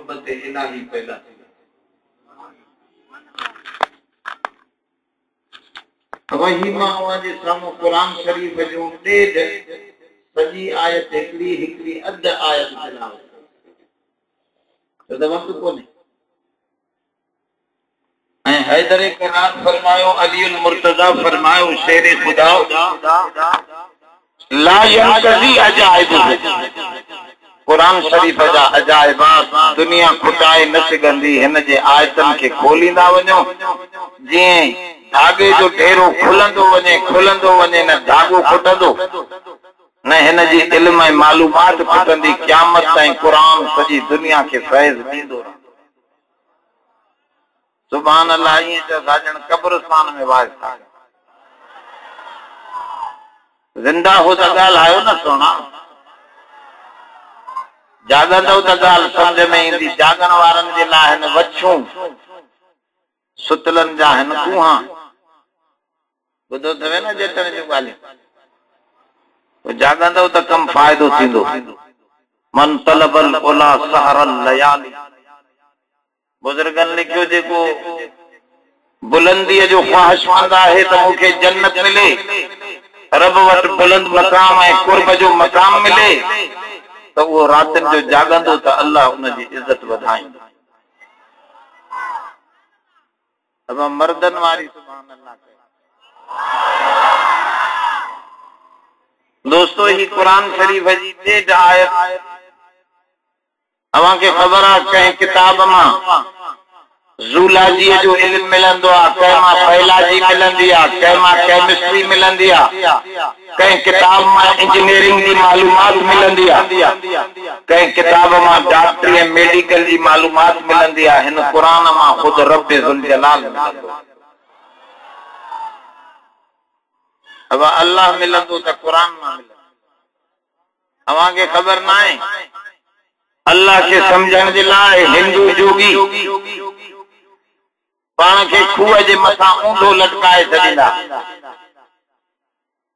मोहब्बत इलाही पैदा थी। वही मां जे साम्हूं कुरान शरीफ जो ॾेढ सॼी आयत हिकिड़ी अध आयत तिलावत त वक़्तु कोन्हे। ऐं हैदर करार फरमायो, अलीउल मुर्तज़ा फरमायो, शेर खुदा ला यनक़ज़ी अजाइबु, कुरान शरीफ जा अजाइबात दुनिया खुटाए न सघंदी। हिन जे आयतन खे खोलींदा वञो, जीअं धागे जो ढेरो खुलंदो वञे न धागो खुटंदो, न हिन जी इल्म ऐं मालूमात खुटंदी। क़यामत ताईं कुरान सॼी दुनिया खे फैज़ ॾींदो रहंदो। सुभान अल्लाह। ईअं जो साजन कब्रिस्तान में वाज था ज़िंदा हो त ॻाल्हायो न सोना, जाॻंदव त ॻाल्हि सम्झ में ईंदी। जाॻण वारनि जे लाइ हिन वछूं, सुतलनि जा हिन कुहा। ॿुधो अथव न जेतन जूं ॻाल्हियूं। जाॻंदव त कम फ़ाइदो थींदो। मन तलबल उला सहरल लयाली, बुज़ुर्गनि लिखियो, जेको बुलंदीअ जो ख्वाहिशमंद आहे त मूंखे जन्नत मिले, रब वटि बुलंद मक़ाम ऐं कुर्ब जो मक़ाम मिले, त उहो रातिनि जो जाॻंदो त अल्लाह उनजी इज़त वधाईंदो। अब मर्दनि वारी सुभान अल्लाह। दोस्तो, ही कुरान शरीफ जी ॾेढ आयत अव्हांखे ख़बर आहे कंहिं किताब मां ज़ूलॉजीअ जो इल्म मिलंदो आहे, कंहिं मां बायोलॉजी मिलंदी आहे, कंहिं मां केमिस्ट्री मिलंदी आहे, कंहिं किताब मां इंजीनियरिंग जी मालूमात मिलंदी आहे, कंहिं किताब मां डॉक्टरी ऐं मेडिकल जी मालूमात मिलंदी आहे। हिन क़ुरान मां ख़ुदि रब ज़ुल जलाल मिलंदो। अब अल्लाह मिलंदो त क़ुरान मां मिलंदो। अव्हांखे ख़बर न आहे, अल्लाह खे समझण जे लाइ हिंदू जोगी पाण खे खूह जे मथां ऊंधो लटकाए छॾींदा,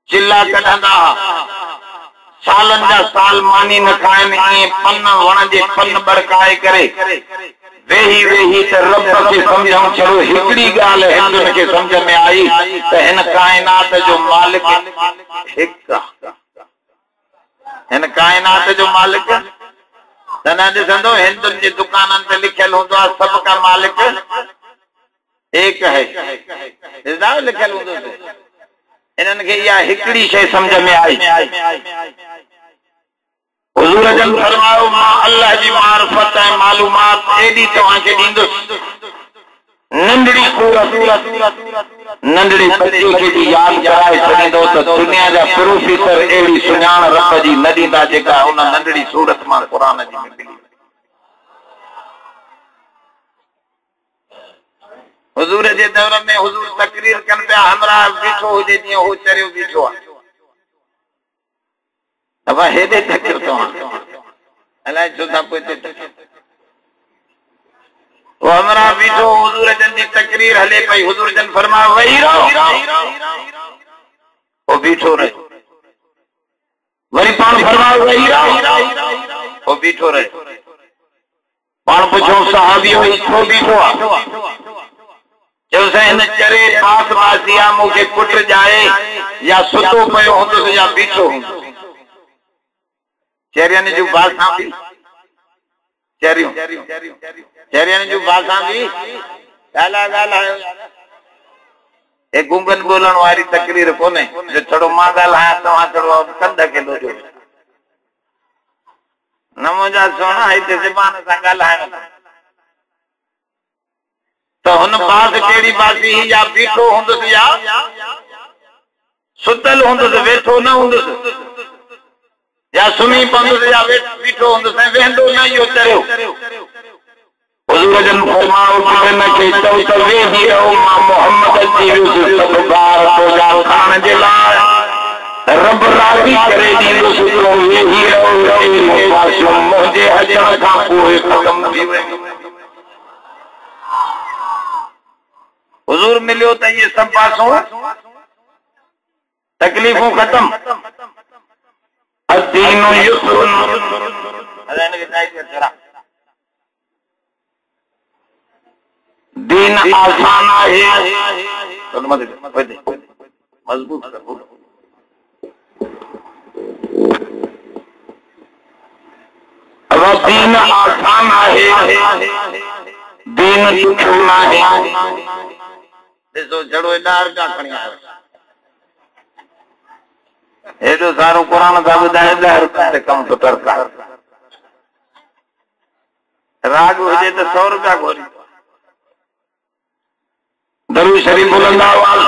चिल्ला कढंदा, सालनि जा साल मानी न खाइनि, ईअं पन वण जे पन बड़काए करे वेही वेही त रब खे समझूं। चलो हिकिड़ी ॻाल्हि हिंदुनि खे समझ में आई त हिन काइनात जो मालिक हिकु आहे। हिन काइनात जो मालिक त न ॾिसंदो, हिंदुनि जे दुकाननि ते लिखियल हूंदो आहे सब का मालिक एक है, लिखियल हूंदो। इन्हनि खे इहा हिकिड़ी शइ समझ में आई। हुज़ूर जन फरमायो, मां अल्लाह जी मारिफत ऐं मालूमात एॾी तव्हांखे ॾींदुसि, नंढड़ी बच्चे खे बि यादि कराए छॾींदो त दुनिया जा प्रोफेसर अहिड़ी सुञाण रब जी न ॾींदा जेका उन नंढड़ी सूरत मां क़ुरान जी में मिली। हुज़ूर जे दौर में हुज़ूर तकरीर कनि पिया, हमरा बीठो हुजे जीअं हो चरियो बीठो आहे। अब हेॾे तकिर तव्हां अलाए छो था पोइ वो हमरा बीठो, हुज़ूर जन जी तकरीर हले पई। हुज़ूर जन फरमायो, वेही रहो। वो बीठो रहे। वरी पाण फरमायो, वेही रहो। वो बीठो रहे। पाण पुछो, सहाबीओ छो बीठो आहे? चयोसीं, हिन चरे पास बासिया मूंखे कुट जाए, या सुतो पियो हूंदुसि या बीठो हूंदुसि। चरियनि जूं बासां बि चरियनि जूं बासां बि ॻाल्हायो। हे गुंगन ॿोलण वारी तकरीर कोन्हे जो थोरो मां ॻाल्हायां तव्हां थोरो कंध खे लोजो न। मुंहिंजा सोना हिते ज़बान सां ॻाल्हाइण त हुन बास कहिड़ी बासी, या बीठो हूंदुसि या सुतल हूंदुसि, वेठो न हूंदुसि, या सुम्ही पवंदुसि या बीठो हूंदुसि, ऐं वेंदो न इहो चरियो। हुज़ूर जन फरमायो, हिन खे चओ त वेही रहो, मां मोहम्मद अची वियुसि सभ ॿार तुंहिंजा खाइण जे लाइ, रब राज़ी करे ॾींदुसि तो वेही रहो। मुंहिंजे अचण खां पोइ ख़तम थी वेंदो। हुज़ूर मिलियो त इहे सभु पासूं तकलीफ़ूं ख़तम। आसान है मजबूत करो दीन आसान है दीन दुखना है ॾिसो जड़ो डार का खणी आयो हेॾो सारो क़ुरान था ॿुधाए 10 रुपया ते कम तो टरका राग हुजे त 100 रुपया घोरी दरूद शरीफ बुलंद आवाज़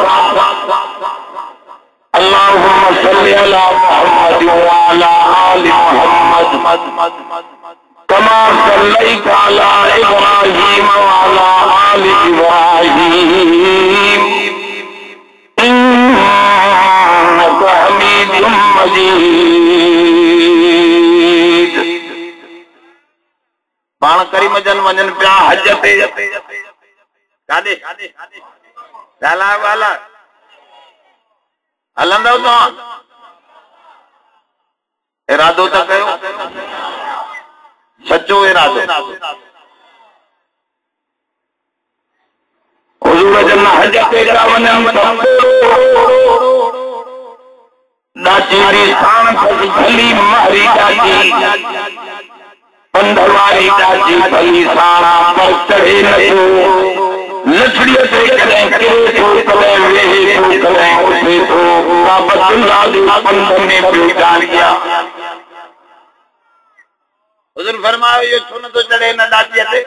अल्लाहुम्मा सल्ली अला मुहम्मद व अला आलि मुहम्मद कमा सल्लैता अला इब्राहीम व अला आलि इब्राहीम इन्नका हमीदुम मजीद। पाण करीम जन वञन पिया हज ते काॾे ॻाल्हायो ॻाल्हायो हलंदव तव्हां इरादो त कयो सचो इरादो हुजूर जन हज ते पिया वञनि ॾाची दी साण भली मारी ॾाची पंधवारी ॾाची भली साणा पर चढ़े नथो लछड़ीअ ते कॾहिं किरे थो कॾहिं वेहे थो कॾहिं उथे थो काबतुल्लाह जे पंध में पियो ॻाल्हिया हुज़ूर फरमायो इहो छो नथो चढ़े हिन ॾाचीअ ते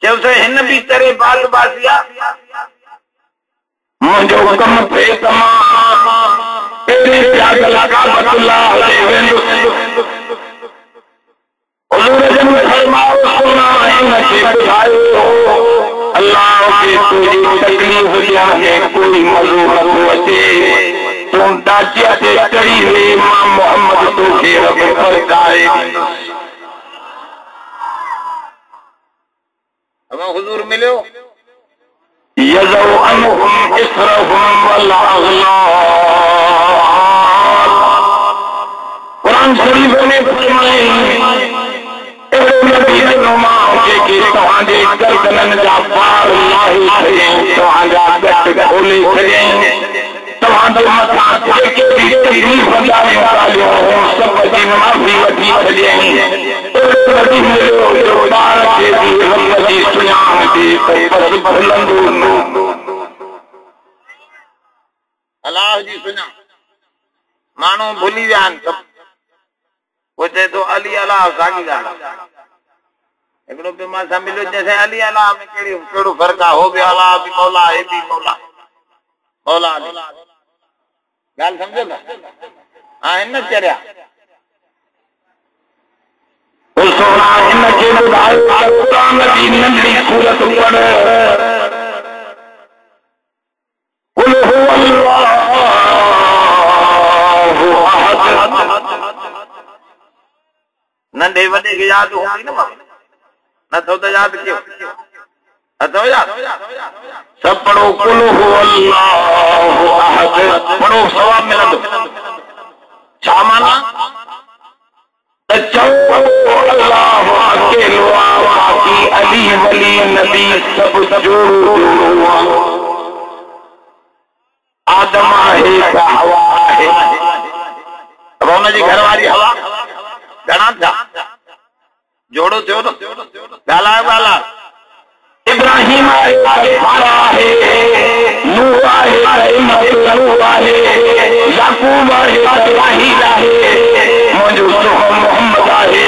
चयोसि हिन बि चढ़े बाल बासिया मुंहिंजो कमु थिए त मां पहिरीं त्यागल काबतुल्लाह ते वेंदुसि हुज़ूर जन फरमायो सुना हिनखे ॿुधायो अल्लाह खे तुंहिंजी तकलीफ़ ॾियण में कोई मज़ो नथो अचे तूं ॾाचीअ ते चढ़ी वे मां मोहम्मद तोखे रब पहुचाए ॾींदुसि। हुज़ूर मिलियो यज़उ अन्हुम इसरहुम वल अग़लाल क़ुरान शरीफ में फरमाए नबी नुमाओं जेके तव्हांजे गर्दननि जा वार लाहे छॾियईं तव्हांजा गट खोले छॾियईं तव्हांजे मथां जेके बि तकलीफ़ ॻाल्हियूं ॻाल्हियूं सभ जी माफ़ी वठी छॾियईं नबी मिलियो जो ॿार खे बि रब जी सुञाण ॾे त बसि भुलंदो न अलाह जी सुञाण माण्हू भुली विया आहिनि सभु वो चए तो अली अलाह साॻी ॻाल्हि हिकिड़ो बि मां सां मिलियो जैसे अली अलाह में कहिड़ो फ़र्क़ु आहे हो बि अलाह बि मौला हे बि मौला मौला ॻाल्हि सम्झो था हा हिन चरिया हिनखे ॿुधायो क़ुरान जी नंढड़ी सूरत पढ़ कुल हुवल्लाहु अहद नंढे वॾे खे यादि हूंदी न नथो त यादि कयो अथव याद सब पढ़ो कुल हुवल्लाहु अहद पढ़ो सवाब मिलंदो छा माना त चओ अल्लाह अकेलो बाक़ी अली वली नबी सब जोड़ो आदम आहे त हवा आहे अब हुनजी घरवारी हवा घणा थिया जोड़ो थियो न ॻाल्हायो ॻाल्हायो इब्राहिम आहे सारा आहे नूह आहे नूह आहे याकूब आहे राहील आहे मुंहिंजो मोहम्मद आहे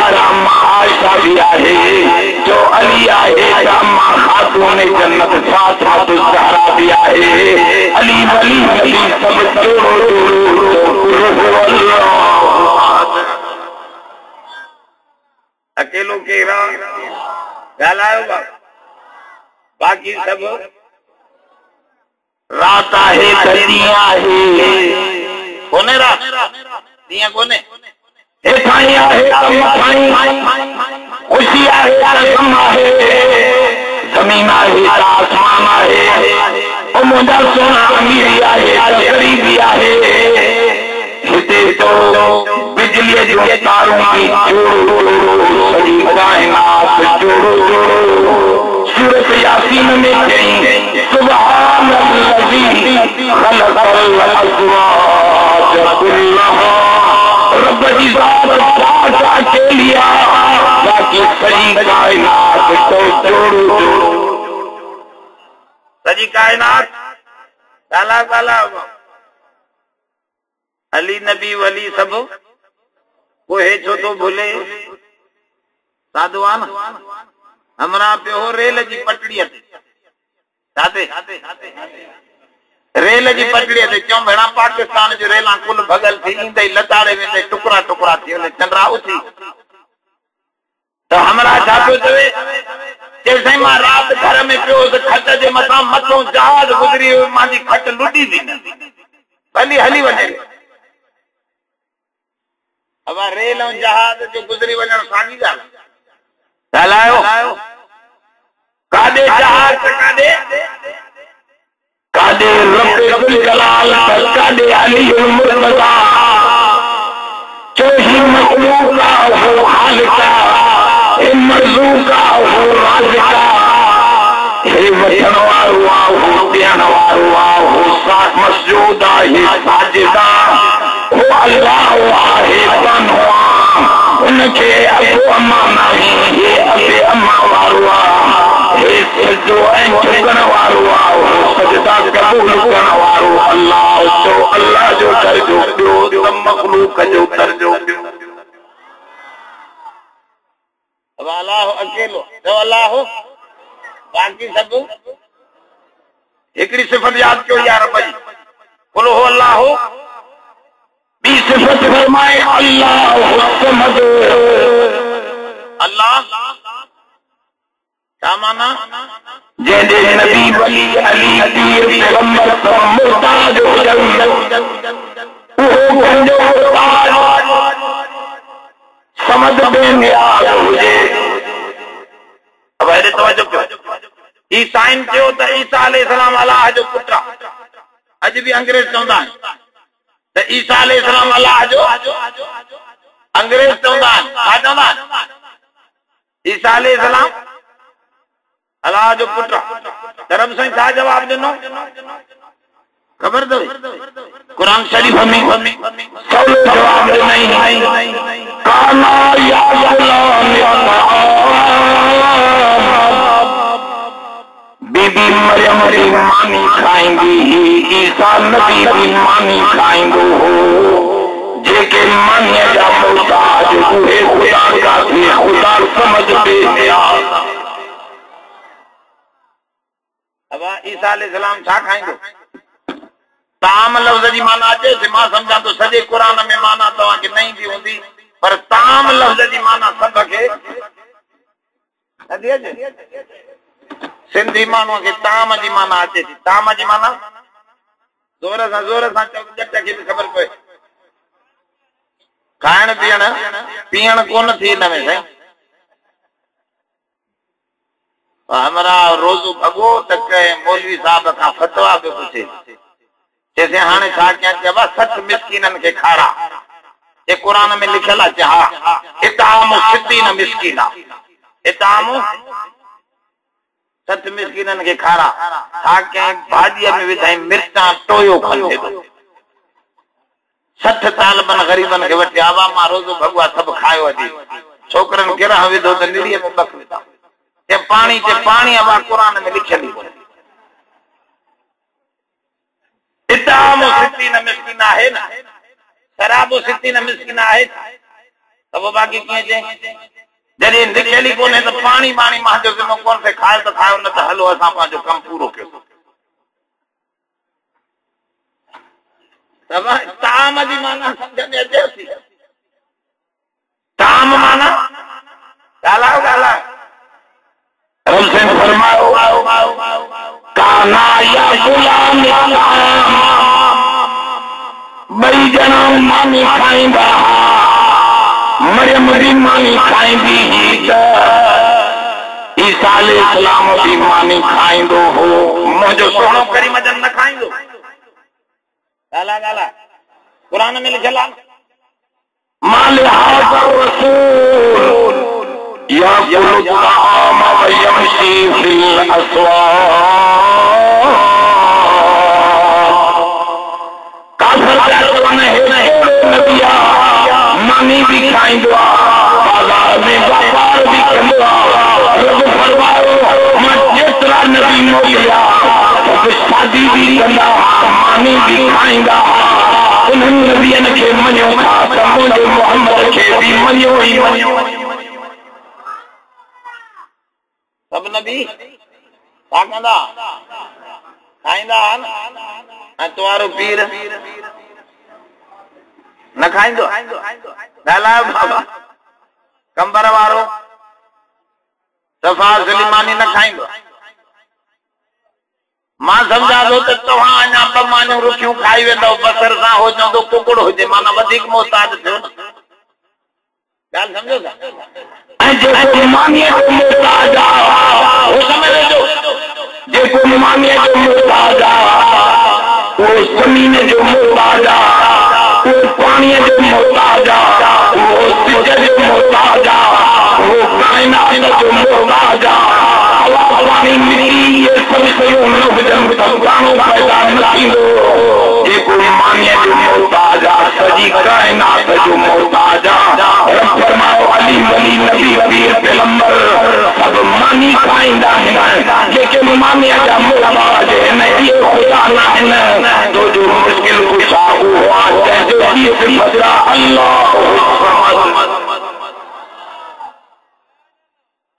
मां आयशा बि आहे जो अली आहे मां खातून जन्नत फातिमा ज़हरा बि आहे अली वली नबी सब जोड़ो अकेलो केरा ॻाल्हायो बाक़ी सब रात आहे त ॾींहुं आहे कोन्हे रात ॾींहुं कोन्हे हेठां ई आहे त मथां ई ख़ुशी आहे त ग़म आहे ज़मीन आहे त आसमान आहे ओ मुंहिंजा सोना अमीरी आहे त ग़रीबी आहे हिते तो बिजलीअ जूं तारूं सॼी काइनात जोड़ो सूरत में कहीं सुब्हानल्लज़ी खलक़ल अज़वाज कुल्लहा, रब जी ज़ात के लिया बाकी सजी कायनात तो जोड़ो, सजी कायनात काला काला अली नबी वली सब को है छो तो भूले साधुआन हमरा पे हो रेल जी पटड़ी ते रेल जी पटड़ी ते क्यों भेड़ा पाकिस्तान जो रेला कुल भगल थी इंदे लताड़े में टुकड़ा टुकड़ा थी उन चंद्राऊ थी तो हमरा छापो चवे जैसे मां रात घर में पियो तो खट जे मथा मथो जहाज गुजरी मांजी खट लुटी थी भली हली वने अब रेल और जहाज जो गुजरी वने सागी गाल ॻाल्हायो कादे जहाज कादे रब्बुल जलाल कादे अलीउल मुर्तज़ा चोही मखलूका हो खालिका ए मर्ज़ूका हो राज़िका हे वठण वारो हो ॾियण वारो हो साथ मसजूदा हे साजिदा हो अल्लाह आहे बनवा उनके अबू अम्मा नहीं हे अबे अम्मा वारो हे सजदो ऐं झुकण वारो हो सजदा कबूल करण वारो अल्लाह जो अल्लाह जो दर्जो ॿियो त मखलूक जो दर्जो ॿियो अब अल्लाह अकेलो जो अल्लाह बाकी सब हिकड़ी सिफत याद कयो यार भाई बोलो हो अल्लाह बी सिफत फरमाए अल्लाह समद अल्लाह क्या माना जैसे नबी वली अली पीर पैगंबर सब मुहताज हो वो गंजो समझ में नियाज हुजे अब हेरे तवज्जो कयो ईसाइन कयो त ईसा अलैहिस्सलाम अल्लाह जो पुत्र अज भी अंग्रेज चवंदा त ईसा अलैहिस्सलाम अल्लाह जो अंग्रेज चवंदा छा चवंदा ईसा अलैहिस्सलाम अल्लाह जो पुत्र धर्म साईं छा जवाब दिनो खबर अथव कुरान शरीफ में सवलो जवाब नहीं काना या बीबी मरियम की मानी खाएंगी ईसा नबी की मानी खाएंगो हो जेके मानिया जा मोहताज उहे खुदा का थी खुदा समझ बेनियाज अब ईसा अलैहिस्सलाम छा खाएंगो ताम लफ्ज़ जी माना अचे से मां समझा तो सॼे कुरान में माना तव्हां खे नहीं भी हूंदी पर ताम लफ्ज़ जी माना सब खे नथी अचे सिंधी माण्हूअ खे ताम जी माना अचे थी ताम जी माना ज़ोर सां चओ जट खे बि ख़बर पए खाइण पीअण कोन थी हिन में साईं हमरा रोज़ू भॻो त कंहिं मौलवी साहब खां फतवा बि पुछे जैसे हाणे छा कयां चइबा 60 मिस्कीननि खे खारा ये कुरान में लिखियल आहे हा इताम 60 मिस्कीना इताम 60 मिस्कीननि खे खारा छा कयां भाॼीअ में विधाई मिर्चां टोयो खंडे 60 तालबन ग़रीबन खे वठी आवा मां रोज़ो भॻवा सभु खायो अॼु छोकरनि किरह विधो त निड़ीअ में बख विधा पानी अब कुरान में लिखियल इताम 60 मिस्कीना है ना शराबो 60 मिस्कीना है तब बाकी कीअं चए जॾहिं लिखियल कोन्हे त पानी मुंहिंजो ज़िम्मो कोन थे खायो त खायो न त हलो असां पंहिंजो कमु पूरो कयो ताम जी माना सम्झ में अचे थी ताम माना ॻाल्हायो हमसे फरमाओ काना या गुलाम बई जना मानी खाईंदा मरियम भी मानी खाईंदी ईसा अलैहिस्सलाम भी मानी खाईंदो हो मुंहिंजो सोनो करीम जन न खाईंदो गाला कुरान में लिखियल आहे माल हाज़ रसूल याकुलु ताम व यमशी फिल अस्वाक। काफिर कहवन है नबिया मानी भी खाइंदो बाजार में व्यापार भी कंदो। रब फरमायो मां जेतरा नबी मोकिलिया शादी भी कंदा मानी भी खाइंदा। उन्हनि नबियन खे मञो था त मुंहिंजे मोहम्मद खे भी मञो ई मञो। सब नबी छा कंदा खाईंदा ऐं तुवारो पीर न खाईंदो। ॻाल्हायो बाबा कंबर वारो सफ़ा सलीमानी न खाईंदो। मां सम्झां थो त तव्हां अञा ॿ मानियूं रुखियूं खाई वेंदव बसर सां हो चवंदो कुकुड़ हुजे माना वधीक मोहताज थियो न। ॻाल्हि सम्झो था। ऐं जेको मानीअ जो मोहताज आहे उहो समझ वेठो। जेको मानीअ जो मोहताज आहे उहो ज़मीन जो मोहताज आहे, उहो पाणीअ जो मोहताज आहे, उहो सिज जो मोहताज आहे, उहो काइनात जो मोहताज आहे। हवा पाणी मिट्टी ये सब शयूं न हुजनि त प्राणो पैदा न थींदो। जेको मानीअ जो मोहताज आहे सॼी काइनात जो मोहताज आहे। रब फरमायो अली वली नबी पीर पैगंबर सभु मानी खाईंदा आहिनि। जेके मानीअ जा मोहताज आहिनि इहे ख़ुदा न आहिनि। तो जो मुश्किल कुशा उहो आहे जंहिंजो ई सिफ़त आहे अल्लाह।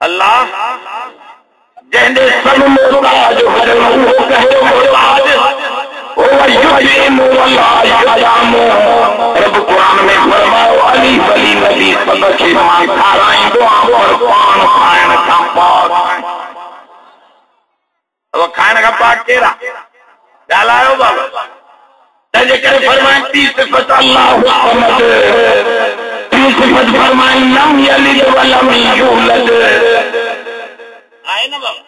अल्लाह जंहिंजे सब मोहताज उहो कहे मोहताज रब कुरान में फरमायो अली वली नबी सब खे मां खाराईंदो पर पाण खाइण खां पाक। अब खाइण खां पाक केरा ॻाल्हायो बाबा। तंहिंजे करे फरमाए टी सिफ़त अल्लाह समद, टी सिफ़त फरमाए लम यलिद व लम यूलद। आहे न बाबा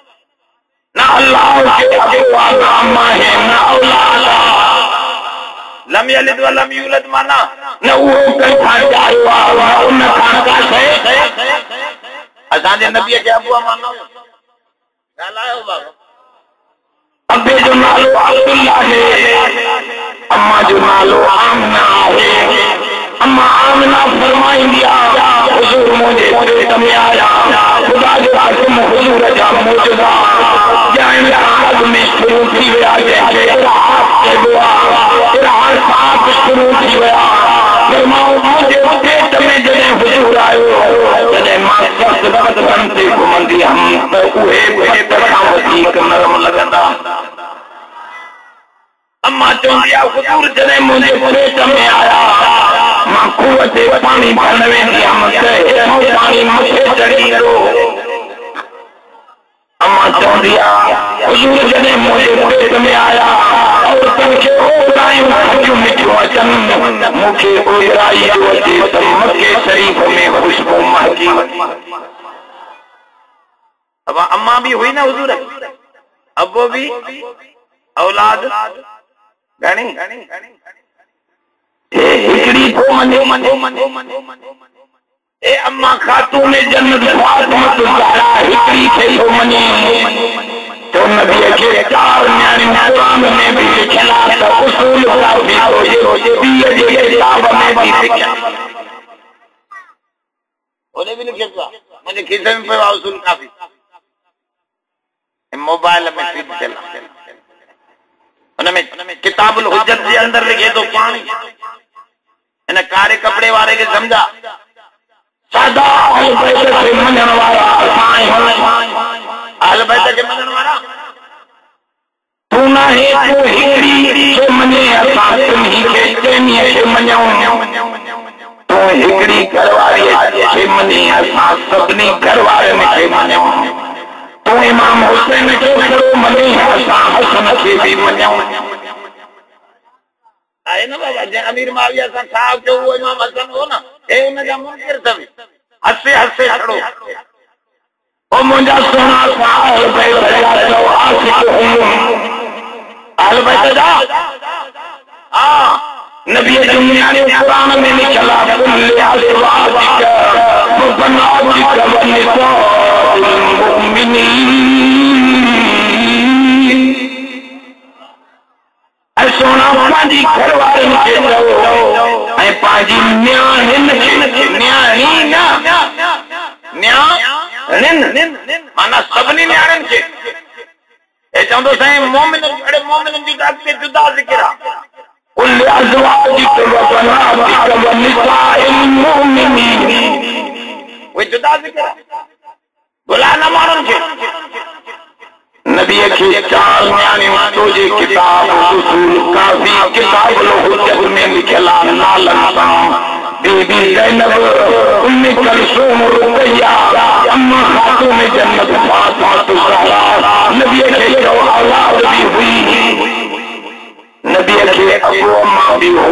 न अल्लाह के अबुआ नाम है न औलाद। लम यलिद व लम यूलद माना न उहो कंठा जायो आहे उन खान का शइ। असांजे नबीअ खे अबुआ मानो ॻाल्हायो बाबा। अबे जो नालो अब्दुल्ला है, अम्मा जो नालो आमना है। अम्मा आमना फरमाईंदी आहे हुजूर मुंहिंजे पेट में आया ख़ुदा जो हुकुम हुजूर जा मौजूदा ॼाण आग में शुरू थी विया। जंहिंखे इराक़ चइबो आहे इराक़ शुरू थी विया। फरमाओ मुंहिंजे पेट में जॾहिं हुजूर आयो तॾहिं मां सख़्त बदन ते घुमंदी हुअमि त उहे पेट खां वधीक नरम लॻंदा। अम्मा चवंदी आहे हुजूर जॾहिं मुंहिंजे पेट में आया मां खूह ते पाणी भरण वेंदी हुअमि त हेठों पाणी मथे चढ़ी वियो। अम्मा चवंदी आहे हुजूर जॾहिं मुंहिंजे पेट में आया औरतुनि खे ओरायूं खटियूं मिठियूं अचनि मूंखे ओराई जो अचे त मके शरीफ़ में ख़ुशबू महकी वञे। अब अम्मा भी हुई ना हुजूर, अबो भी औलाद घणी हिकड़ी को मने ए अम्मा खातून जन्नत फातिमा ज़हरा हिकड़ी खे थो मने। तो नबी के चार न्याणियूं कुरान में भी लिखियल आहे त उसूल काफ़ी रोजे बीअ जे किताब में भी लिखियल ओने भी लिखियल आहे। मुंहिंजे खीसे में पियो आहे उसूल काफ़ी मोबाइल में फीड थियल आहे। उनमें किताबुल हुज्जत जे अंदर लिखे तो पाणी। इन कारे कपड़े वारे के समझा सादा अहल बैत के मञण वारा अहल बैत के मञण वारा तू न है तू हिकड़ी के मने असां तुही के चेनीअ के मञूं। तू हिकड़ी घरवारी के मने असां सभिनी घरवारनि के मञूं। तू इमाम हुसैन के करो मने असां हसन के भी मञूं। आहे न बाबा जे अमीर माविया सां छा कयो वो इमाम हसन हो न ए उन जा मुनकिर सभई हसे हसे खड़ो ओ मुंहिंजा सोना साल बैत जा जो आशिक हूं अहल बैत जा हां नबी दुनिया ने कुरान में निकला कुल्ले अज़वाजिक व बनातिक व निसाइल मुमिनीन ऐ सोना पांजी घरवारन के चओ ऐं पांजी न्याणिन खे न्याणी ना न्याणिन माना सभिनी न्याणिन खे ए चवंदो साईं मोमिन अड़े मोमिन जी ॻाल्हि ते जुदा ज़िक्र आहे कुल अज़वाजिक व बनातिक व निसाइल मुमिनीन उहे जुदा ज़िक्र बुला न माण्हुनि खे नबी के चार न्याणियों तुझे किताब उसूल काफी किताब हुज्जत में लिखला नालन सां बीबी ज़ैनब उम्मे कलसूम रुकैया अम्मा खातून जन्नत फातिमा ज़हरा नबी के जो औलाद भी हुई नबी के अबू अम्मा भी हो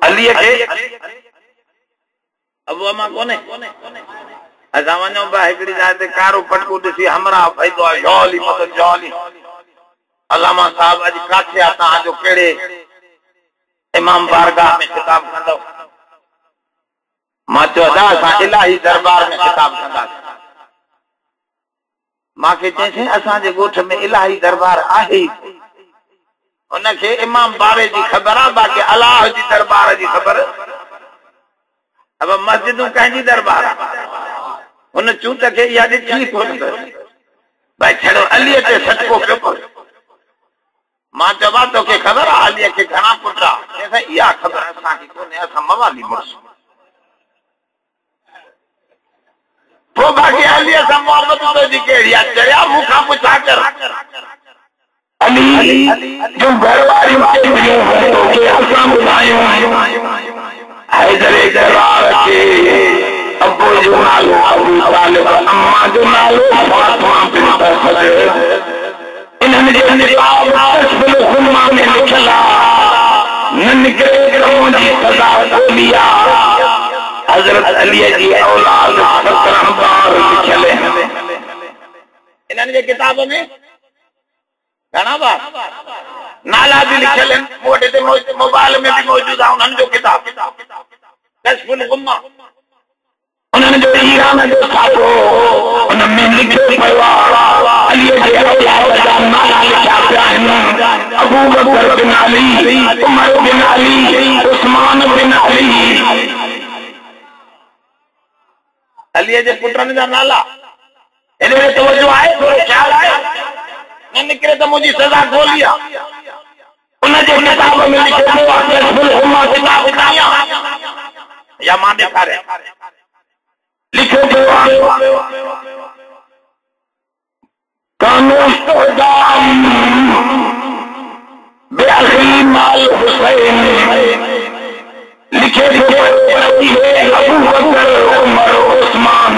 अली के अबू अम्मा कोने असां वञूं पिया हिकिड़ी जाइ ते कारो पटको ॾिसी हमरा भईंदो आहे जौली मत जौली अलामा साहब अॼु काथे आहे तव्हांजो कहिड़े इमाम बारगाह में किताब कंदव मां चयो असां इलाही दरबार में किताब कंदासीं मूंखे चयईं असांजे ॻोठ में इलाही दरबार आहे उनखे इमाम बारे जी ख़बर आहे बाक़ी अलाह जी दरबार जी ख़बर अब मस्जिदूं कंहिंजी दरबार आहे उन चूत के इहा ॾिठी कोन भाई छड़ो अलीअ ते सटको पियो मां चवां तोखे ख़बर आहे अलीअ खे घणा पुट आहे इहा ख़बर असांखे कोन्हे असां मवाली मुड़ुस पोइ बाक़ी अलीअ सां मोहबत तुंहिंजी कहिड़ी आहे चरिया मूंखां पुछा कर अली जो घरवारियूं तोखे असां ॿुधायूं हैदरे दरबार खे अबू जो नालो अबू तालिब अम्मा जो नालो फातिमा बिन्त असद इन्हनि जे निकाह कश्फुल खुम्मा में लिखला न निकिरे कौन जी सदा गोलिया हजरत अली जी औलाद 17 बार लिखल हैं इन्हनि जे किताब में घणा बार नाला भी लिखल हैं मोटे ते मोबाइल में भी मौजूद आहे उन्हनि जो किताब कश्फुल खुम्मा उन्हनि जो ईरान जो छापो उन में लिखियो पियो आहे अली जे औलाद जा नाला लिखिया पिया आहिनि अबू बकर बिन अली उमर बिन अली उस्मान बिन अली अली जे पुटनि जा नाला इन में तवज्जो आहे थोरो ख्याल आहे न निकिरे त मुंहिंजी सज़ा गोली आहे उन जे किताब में लिखियो पियो आहे कश्फुल खुम्मा किताब ॿुधायां या मां ॾेखारियां लिखे बेअखी माल हुसैन लिखे अबू बकर उमर उस्मान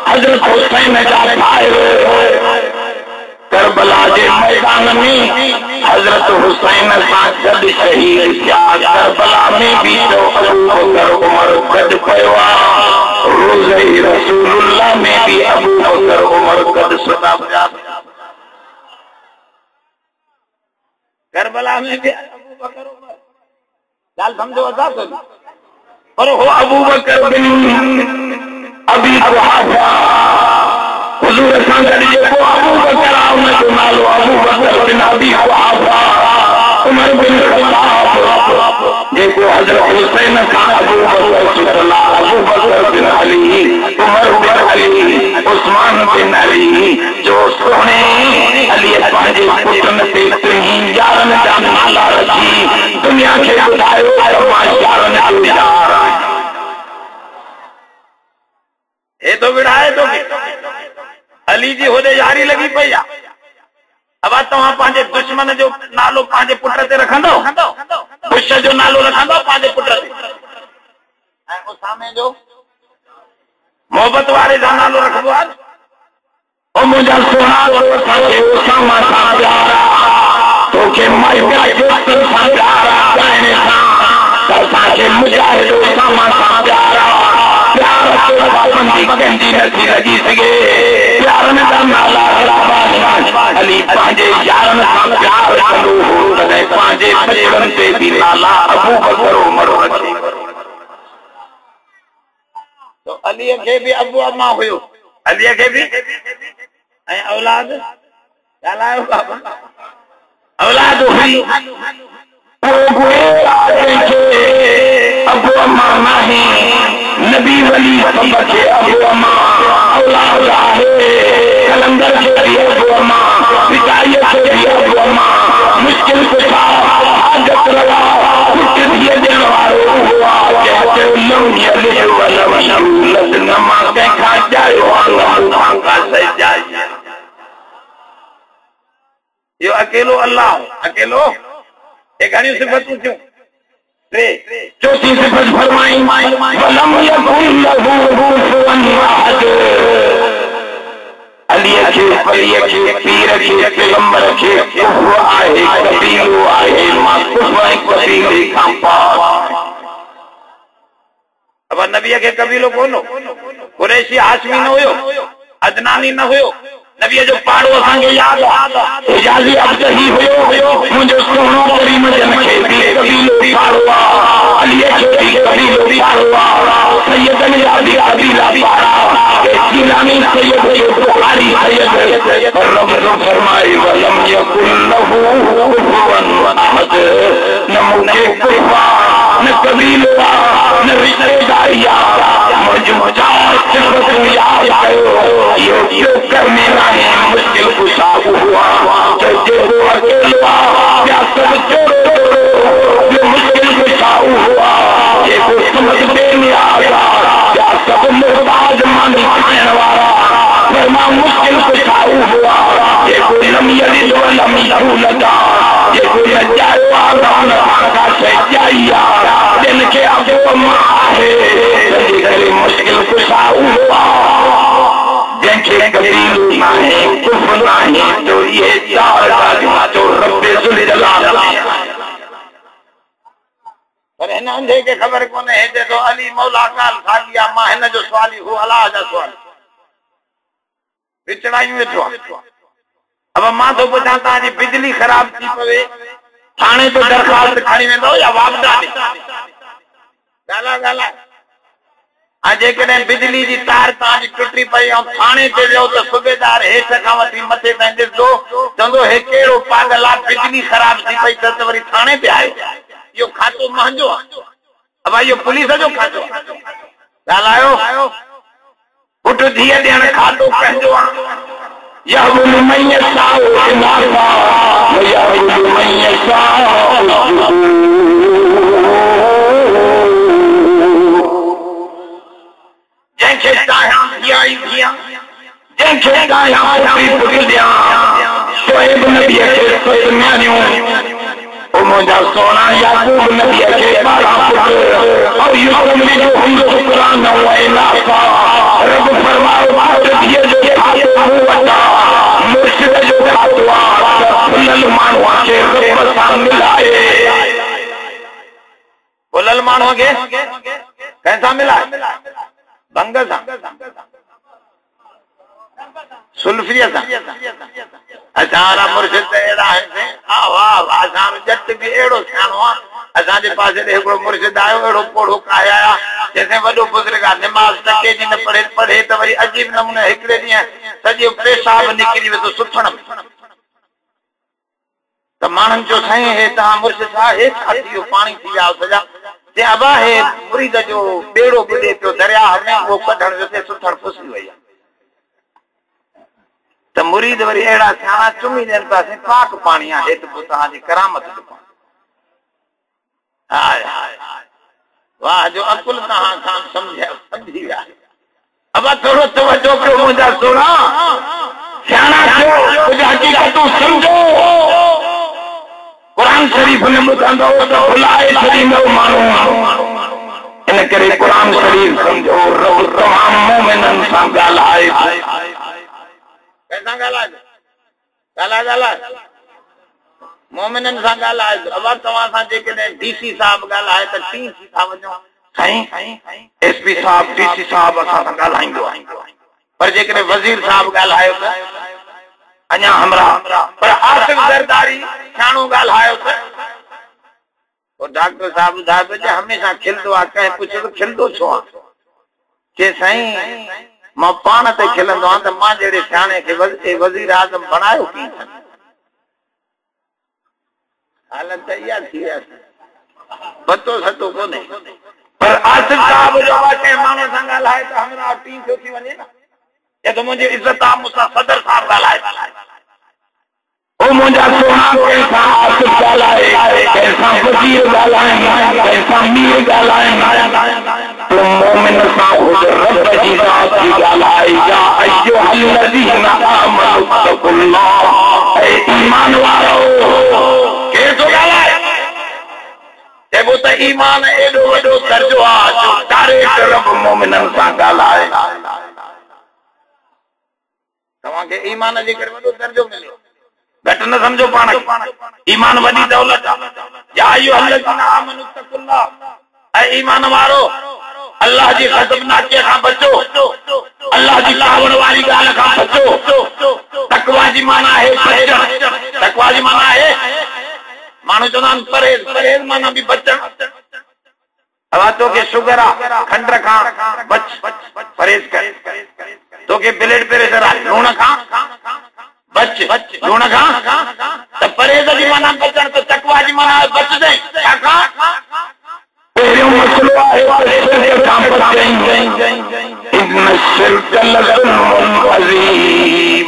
हजरत हुसैन जा भाई करबला जे मैदान में हजरत हुसैन सां गॾु शहीद थिया करबला में भी जो अबू बकर उमर गॾु पियो आहे रोज़े रसूलुल्लाह में भी अबू बकर उमर गॾु सुना पिया करबला में भी अबू बकर उमर ॻाल्हि सम्झो असां पर हो अबू बकर बिन अबी कुहाफा हुजूर सां गॾु जेको अबू बकर आहे उन जो नालो अबू बकर बिन अबी कुहाफा उमर बिन ख़त्ताब जेको हज़रत हुसैन सां अबू बकर सुल्ला अबू बकर बिन अली उमर बिन अली उस्मान बिन अली जो सोने अली पंहिंजे पुटनि ते 3 यारनि जा नाला रखी दुनिया खे ॿुधायो त मां यारनि जो यार आहियां हे तो विढ़ाए तो अली जी होॾे यारी लॻी पई आहे अब तव्हां पंहिंजे दुश्मन जो नालो पंहिंजे पुट ते रखंदो बुश जो नालो रखंदो पंहिंजे पुट ते ऐं उसामे जो मोहबत वारे जा नालो रखबो आहे ओ मुंहिंजा सोना तोखे उसामा सां प्यार तोखे माइका जो सां प्यार ॻाइण सां त असांखे मुजाहिद उसामा सां प्यार खिलाफत पाबंदी कंदी नथी लगी सके यारन दा नाला खराब अली पांजे यारन सां प्यार कंदो हो तने पांजे बचड़न ते भी नाला अबू बकर उमर रखी तो अली के भी अबू अम्मा हुयो अली के भी ऐं औलाद ॻाल्हायो बाबा औलाद हुई अबू अम्मा नाही नबी वली सब के अबू अम्मा औलाद आहे कलंदर के भी अबू अम्मा विदायत के भी अबू अम्मा मुश्किल कुशा हाजत रवा कुछ दिए देने वालो हुआ कहते लम यलिद वलम यूलद नमा के खा जाए वाला मांगा से जाए यो अकेलो अल्लाह अकेलो एक घणी सिफतूं थियूं टे चौथी सिफत फरमाई वलम यकुन लहू कुफुवन अहद अली के वली के पीर के पैगंबर के कुफु आहे कबीलो आहे मां कुफु ऐं कबीले खां पास अब नबी के कबीलो कोन कुरैशी हाशमी न हुयो अदनानी न हुयो नबी जो पाड़ो असांखे याद हिजाज़ी अब्द ही हुयो मुंहिंजो सोनो करीम जन खे भी कबीलो पाड़ो अली खे भी कबीलो पाड़ो सैयदन यादी कबीला पाड़ा गिलानी सैयद बुखारी सैयद रब ने फरमाए वलम यकुन लहू कुफुवन अहद न मुझे कुफा न कबीला न रिश्तेदारिया मुझे सिफतूं याद आयो यो करने मुश्किल कुशा हुआ जेको अकेला क्या सब जोड़ो मुश्किल कुशा हुआ जेको समझ में आया क्या सब मुहताज मानी खाने वाला फरमा मुश्किल कुशा हुआ जेको लम यलिद वलम यूलद जेको न जाए वाला न का से जाया जिनके अबू अम्मा है जल्दी मुश्किल कुशा हुआ जैसे कबीलो नाही कुफ नाही तो ये चार गालियां जो रब्बे जुल जलाल पर हिन अंधे के खबर कोने हे तो अली मौला काल खागिया मां हिन जो सवाली हो अल्लाह जा सवाल विचड़ाई वेठो अब मां तो पुछां ता जी बिजली खराब थी पवे थाने तो दरखास्त खणी वेंदो या वापदा गाला गाला अजे कने बिजली जी तार ताजी टुटी पई और थाने ते वियो तो सूबेदार हेठ खां वठी मथे ताईं ॾिसो चवंदो हे कहिड़ो पागल आहे बिजली ख़राब थी पई त वरी थाने ते आयो इहो खातो मुंहिंजो आहे अब इहो पुलिस जो खातो ॻाल्हायो पुट धीअ ॾियण खातो पंहिंजो आहे यहबुल मन यशाउ इनाफा व यहबुल मन यशाउ जैसे चाहा दिया जैसे चाहा पूरी पुट दिया शोएब नबी के सतम्यानियों ओ मुझा सोना याकूब नबी के 12 पुट और यूसुफ ने जो हम शुक्राना व इनाफा रब फरमाओ पुट दिए जो खातो वटा मुर्शिद जो खातो फुलल मानवा के रब सां मिलाए फुलल मानवा के कैसा मिलाए बंग सुल्फिया असारा मुर्शिद एड़ा है वाह असां जट भी एड़ो सियाणो आ असां जे पासे दे एकड़ो मुर्शिद आयो एड़ो पोड़ो काया जैसे वडो बुजुर्ग आ नमाज टके जी न पढ़े त वरी अजीब नमूने एकड़े दी सॼो पेशाब निकरी वे तो सुथण त मानन जो साईं हे ता मुर्शिद सा हे छातियो पानी थी विया सजा ते अबा है मुरीद जो बेड़ो बुडे पियो दरिया में वो कढण जो सुथण फुसी वई त मुरीद वरी एड़ा सियाणा चुमी देन पासे पाक पानी आ हेत पुता जी करामत जो हाय वाह जो अकुल तहां सां समझी विया अब थोड़ो तवज्जो करो मुंहिंजा सोना सियाणा थियो कुछ हकीकतूं समझो कुरान शरीफ में ॿुधंदो त भुलाए छॾींदो माण्हू इन करे कुरान शरीफ समझो रब तमाम मोमिनन सां ॻाल्हाए कैसा ॻाल्हाए मोमिनन सां ॻाल्हाए अब तव्हां सां जेकॾहिं डीसी साहब ॻाल्हाए त टी थी था वञो एसपी साहब डीसी साहब असां सां ॻाल्हाईंदो आहे, पर जेकॾहिं वज़ीर साहब ॻाल्हायो त अञा हमरा, पर आसिफ ज़रदारी छाणो ॻाल्हायो त वो डॉक्टर साहब ॿुधाए पियो जे हमेशह खिलंदो आहे, कंहिं पुछे त खिलंदो छो आहे? के साईं मां पाण ते खिलंदो आहियां त मां जहिड़े सियाणे खे वज़ीर आज़म बणायो कीअं? हालत इहा थी वियसि, पतो सतो कोन्हे। पर आसिफ साहब जो कंहिं माण्हू सां ॻाल्हाए त हमरा टी थियो थी वञे न, या त मुंहिंजी इज़त आहे मूंसां सदर साहब ॻाल्हाए, ओ मुंहिंजा सोना कंहिंसां आसिफ ॻाल्हाए, कंहिंसां वज़ीर ॻाल्हाए, कंहिंसां मीर ॻाल्हाए, तो मोमिन सां रब जी ज़ात जी ॻाल्हाए। या अय्युहल्लज़ीना आमनू तक़ुल्लाह, ऐ ईमान वारो केर थो ॻाल्हाए? चइबो त ईमान एॾो वॾो दर्जो आहे जो डायरेक्ट रब मोमिननि सां ॻाल्हाए। तव्हांखे ईमान जे करे वॾो दर्जो मिलियो, घटि न समझो पाण खे, ईमान वॾी दौलत आहे। या अय्युहल्लज़ीना आमनू तक़ुल्लाह, ऐ ईमान वारो अल्लाह जी ग़ज़बनाकीअ खां बचो, अल्लाह जी कावड़ वारी ॻाल्हि खां बचो। तक़वा जी माना आहे बचण, तक़वा जी माना आहे, माण्हू चवंदा आहिनि परहेज़, परहेज़ माना बि बचण। हवा तोखे शुगर आहे, खंड खां बच, परहेज़ कर। तोखे ब्लड प्रेशर आहे, लूण खां बच, लूण खां, त परहेज़ जी माना बचण, त तक़वा जी माना बचदे छाखां? पहिरियों मसलो आहे शिरक खां बचण, इन्न शिरक लज़ुल्मुन अज़ीम,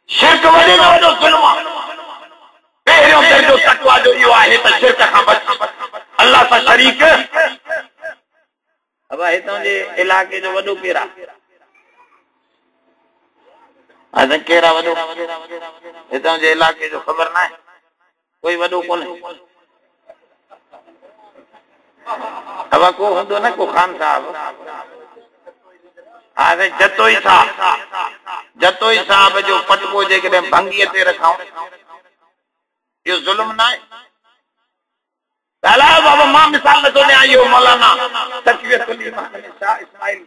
शिरक वॾे में वॾो ज़ुल्म आहे। पहिरियों दर्जो तक़वा जो इहो आहे त शिरक खां बच, अल्लाह सां शरीक। अब हितां जे इलाइक़े जो वॾो केरु आहे? कहिड़ा वॾो हितां जे इलाइक़े जो ख़बर न आहे, कोई वॾो कोन्हे। अब को हूंदो न, को ख़ान साहब, हा जतोई साहब, जतोई साहब जो पटको जेकॾहिं भंगीअ ते रखूं, इहो ज़ुल्म न आहे? ॻाल्हायो बाबा, मां मिसाल नथो ॾियां, इहो मौलाना तक़वियतुल ईमान में शाह इस्माइल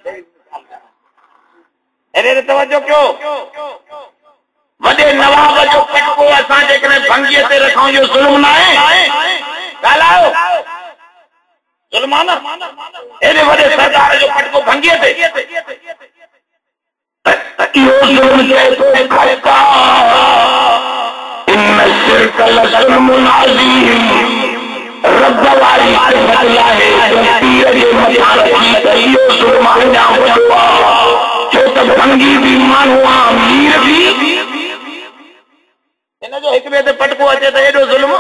अरे तवजो कयो, वॾे नवाब जो पटको असां जेकॾहिं भंगीअ ते रखूं, इहो ज़ुल्म न आहे? ॻाल्हायो, ज़ुल्म आहे न? एॾे वॾे सरदार जो पटको भंगीअ ते, इहो ज़ुल्म चए थो खस्ता, इन्न शिरक लज़ुल्मुन अज़ीम। रब वारी सिफ़त लाहे पीर जे मथां रखी त इहो ज़ुल्म अञा वॾो आहे, छो त भंगी बि माण्हू आहे, मीर बि। हिन जो हिक ॿिए ते पटको अचे त एॾो ज़ुल्म,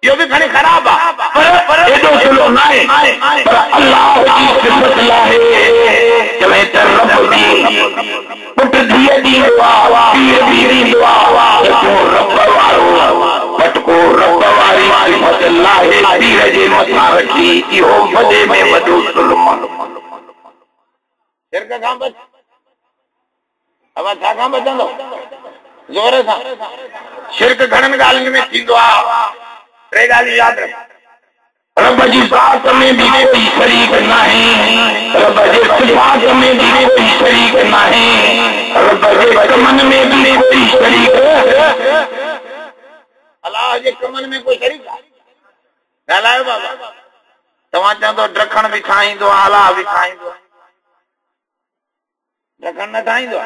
इहो बि खणी ख़राब आहे, पर एॾो ज़ुल्म न आहे। पर अल्लाह जी सिफ़त लाहे चवे त रब जी पुट धीअ ॾींदो आहे, पीर बि ॾींदो आहे, तूं रब वारो पटको, रब वारी सिफ़त लाहे पीर जे मथां रखी, इहो वॾे में वॾो ज़ुल्म। शिरक खां बच, अब छा खां बचंदो? ज़ोर सां। शिरक घणनि ॻाल्हियुनि में थींदो आहे, टे ॻाल्हियूं यादि रख। रब जी ज़ात में भी कोई शरीक नहीं, रब जे सिफ़ात में भी कोई शरीक नहीं, रब जे कमन में भी कोई शरीक, अल्लाह जे कमन में कोई शरीक आहे? ॻाल्हायो बाबा, तव्हां चवंदो ड्रखण बि ठाहींदो, अलाह बि ठाहींदो, ड्रखण न ठाहींदो?